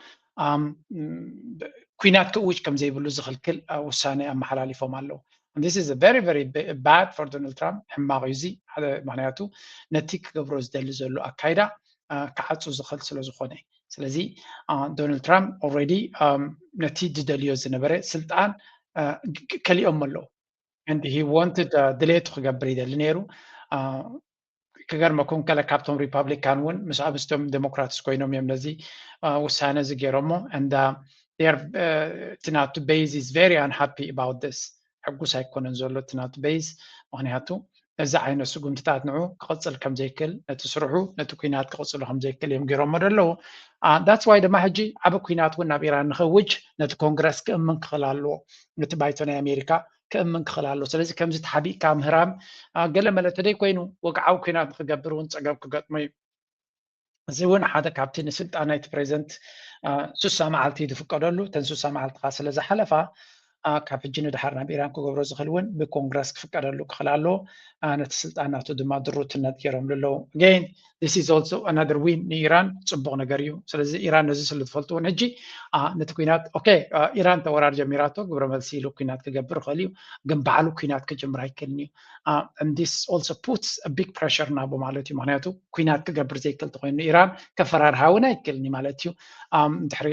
كوينات كوش كم زي بلوز خلكل وسانة أم حلالي فمالو. And this is a very very bad for Donald Trump. حماغيزي هذا معناته نتيك قبروز دلزلو أكيدا كحتسو زخل سلو زخونة. سلزي دونالد ترامب already نتيجة دليوز نبرة سلطان كلي أملو. And he wanted delay تخجبري دلنيرو ክገርመኩም ከለ ካብቶም ሪፐብሊካን ውን ምስ ኣብስቶም ዴሞክራትስ ኮይኖም እዮም ነዚ ውሳነ እዚ ገይሮሞ and ትናቱ ቤዝ is very unhappy about this ሕጉስ ኣይኮነን ዘሎ ትናቱ ቤዝ ምክንያቱ እዚ ዓይነት ስጉምትታት ንዑ ክቕፅል ከም ዘይክእል ነቲ ስርሑ ነቲ ኩናት ክቕፅሉ ከም ዘይክእል እዮም ገይሮሞ ደለዉ that's why ድማ ሕጂ ዓበ ኩናት ውን ናብ ኢራን ንኽውጅ ነቲ ኮንግረስ ክእምን ክኽእል ኣለዎ ነቲ ባይቶ ናይ ኣሜሪካ ክእምን ክኽእል ኣለዎ ስለዚ ከምዚ ተሓቢእካ ምህራም ገለ መለ ተደይ ኮይኑ ወግዓዊ ኩናት ንክገብር ውን ፀገም ክገጥሞ እዩ እዚ ውን ሓደ ካብቲ ንስልጣን ናይቲ ፕሬዚደንት 60 መዓልቲ ዝፍቀደሉ ተን 60 መዓልትካ ስለ ዝሓለፋ ካብ ሕጂ ንድሓር ናብ ኢራን ክገብሮ ዝኽእል ውን ብኮንግረስ ክፍቀደሉ ክኽእል ኣለዎ ነቲ ስልጣናቱ ድማ ድሩትነት ገይሮም ኣለዉ again this is also another win ንኢራን ፅቡቕ ነገር እዩ ስለዚ ኢራን ነዚ ስለ ትፈልጡ ውን ሕጂ ነቲ ኩናት ኦኬ ኢራን ተወራር ጀሚራቶ ግብረ መልሲ ኢሉ ኩናት ክገብር ይኽእል እዩ ግን ባዕሉ ኩናት ክጅምር ኣይክእልን እዩ and this also puts a big pressure ናቦ ማለት እዩ ምክንያቱ ኩናት ክገብር ዘይክእል ተኮይኑ ኢራን ከፈራርሃ ውን ኣይክእልን እዩ ማለት እዩ ድሕሪ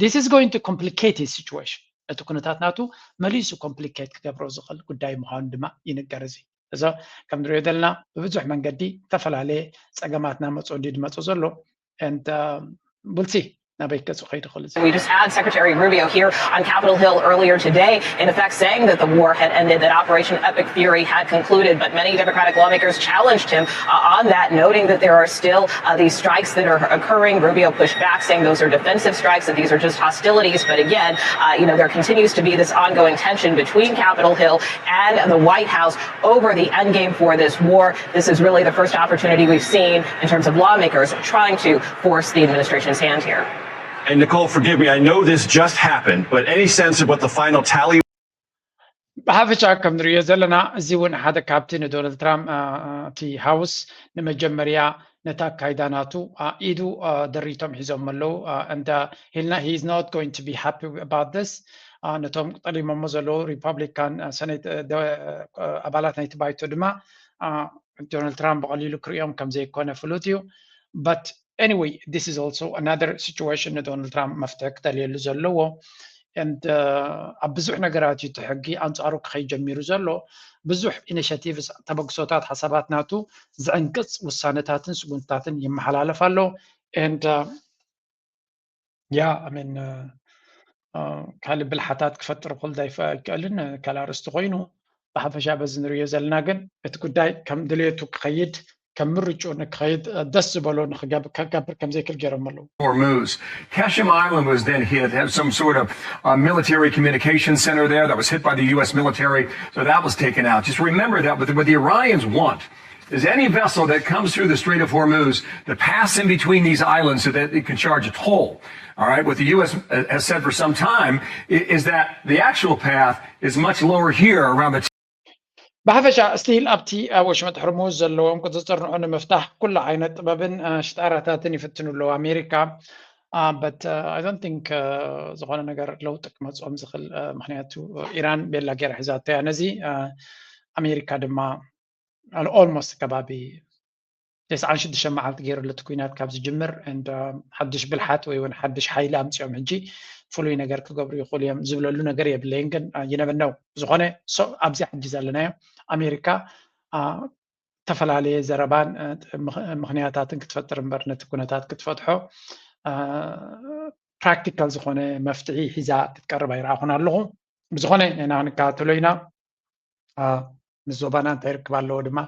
this is going to complicate his situation እቲ ኩነታት ናቱ መሊሱ ኮምፕሊኬት ክገብሮ ዝኽእል ጉዳይ ምዃኑ ድማ ይንገር እዚ እዞ ከም ንሪኦ ዘለና ብብዙሕ መንገዲ ዝተፈላለየ ፀገማትና መፅኦ እንዲ ድመፁ ዘሎ and we'll see We just had Secretary Rubio here on Capitol Hill earlier today, in effect saying that the war had ended, that Operation Epic Fury had concluded, but many Democratic lawmakers challenged him on that, noting that there are still these strikes that are occurring. Rubio pushed back, saying those are defensive strikes, that these are just hostilities. But again, there continues to be this ongoing tension between Capitol Hill and the White House over the endgame for this war. This is really the first opportunity we've seen in terms of lawmakers trying to force the administration's hand here. And Nicole, forgive me, I know this just happened, but any sense of what the final tally? ብሓፈሻ ከም ንሪኦ ዘለና እዚ እውን ሓደ ካብቲ ንዶናልድ ትራምፕ እቲ ሃውስ ንመጀመርያ ነታ ኣካይዳናቱ ኢዱ ደሪቶም ሒዞም ኣለዉ እንዳ ሂልና he is not going to be happy about this ነቶም ጠሊሞሞ ዘለዉ ሪፐብሊካን ሰኔት ኣባላት ናይቲ ባይቶ ድማ ዶናልድ ትራምፕ ብቐሊሉ ክሪኦም ከም ዘይኮነ ፍሉጥ እዩ but anyway, this is also another situation that Donald Trump መፍትሒ ክተልየሉ ዘለዎ and ኣብ ብዙሕ ነገራት እዩ ትሕጊ ኣንጻሩ ክኸይጀሚሩ ዘሎ ብዙሕ ኢኒሽቲቭስ ተበግሶታት ሓሳባት ናቱ ዝዕንቅፅ ውሳነታትን ስጉምትታትን ይመሓላለፍ ኣሎ and ካልእ ብልሓታት ክፈጥር ኩል ዳይክእልን ካላርስቲ ኮይኑ ብሓፈሻ በዚ ንሪኦ ዘለና ግን እቲ ጉዳይ ከም ድልየቱ ክኸይድ Hormuz. Qasem Island was then hit, had some sort of military communication center there that was hit by the U.S. military, so that was taken out. Just remember that what the Iranians want is any vessel that comes through the Strait of Hormuz to pass in between these islands so that it can charge a toll. All right, what the U.S. has said for some time is that the actual path is much lower here around the ብሓፈሻ ስቲል ኣብቲ ወሽመጥ ሕርሙዝ ዘለዎም ቁፅፅር ንዑ ንምፍታሕ ኩሉ ዓይነት ጥበብን ሽጣራታትን ይፍትኑ ኣለዉ ኣሜሪካ but I don't think ዝኾነ ነገር ለውጢ ክመፅኦም ዝኽእል ምክንያቱ ኢራን ቤላ ገይራ ሒዛቶ እያ ነዚ ኣሜሪካ ድማ almost ከባቢ 96 መዓልቲ ገይሩሉ እቲ ኩናት ካብ ዝጅምር and ሓድሽ ብልሓት ወይ እውን ሓድሽ ሓይሊ ኣምፅኦም ሕጂ ፍሉይ ነገር ክገብሩ ይኽእሉ እዮም ዝብለሉ ነገር የብለይን ግን ይነበነው ዝኾነ ኣብዚ ሕጂ ዘለናዮ ኣሜሪካ ተፈላለየ ዘረባን ምክንያታትን ክትፈጥር እምበር ነቲ ኩነታት ክትፈትሖ ፕራክቲካል ዝኾነ መፍትሒ ሒዛ ክትቀርብ ኣይረኣኹን ኣለኹ ብዝኾነ ንና ክንከታተሎ ኢና ምስ ዞባና እንታይ ይርክብ ኣለዎ ድማ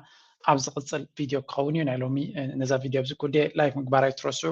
ኣብ ዝቕፅል ቪድዮ ክኸውን እዩ ናይ ሎሚ ነዛ ቪድዮ ብዚ ጉዳይ ላይክ ምግባር ኣይትረስዑ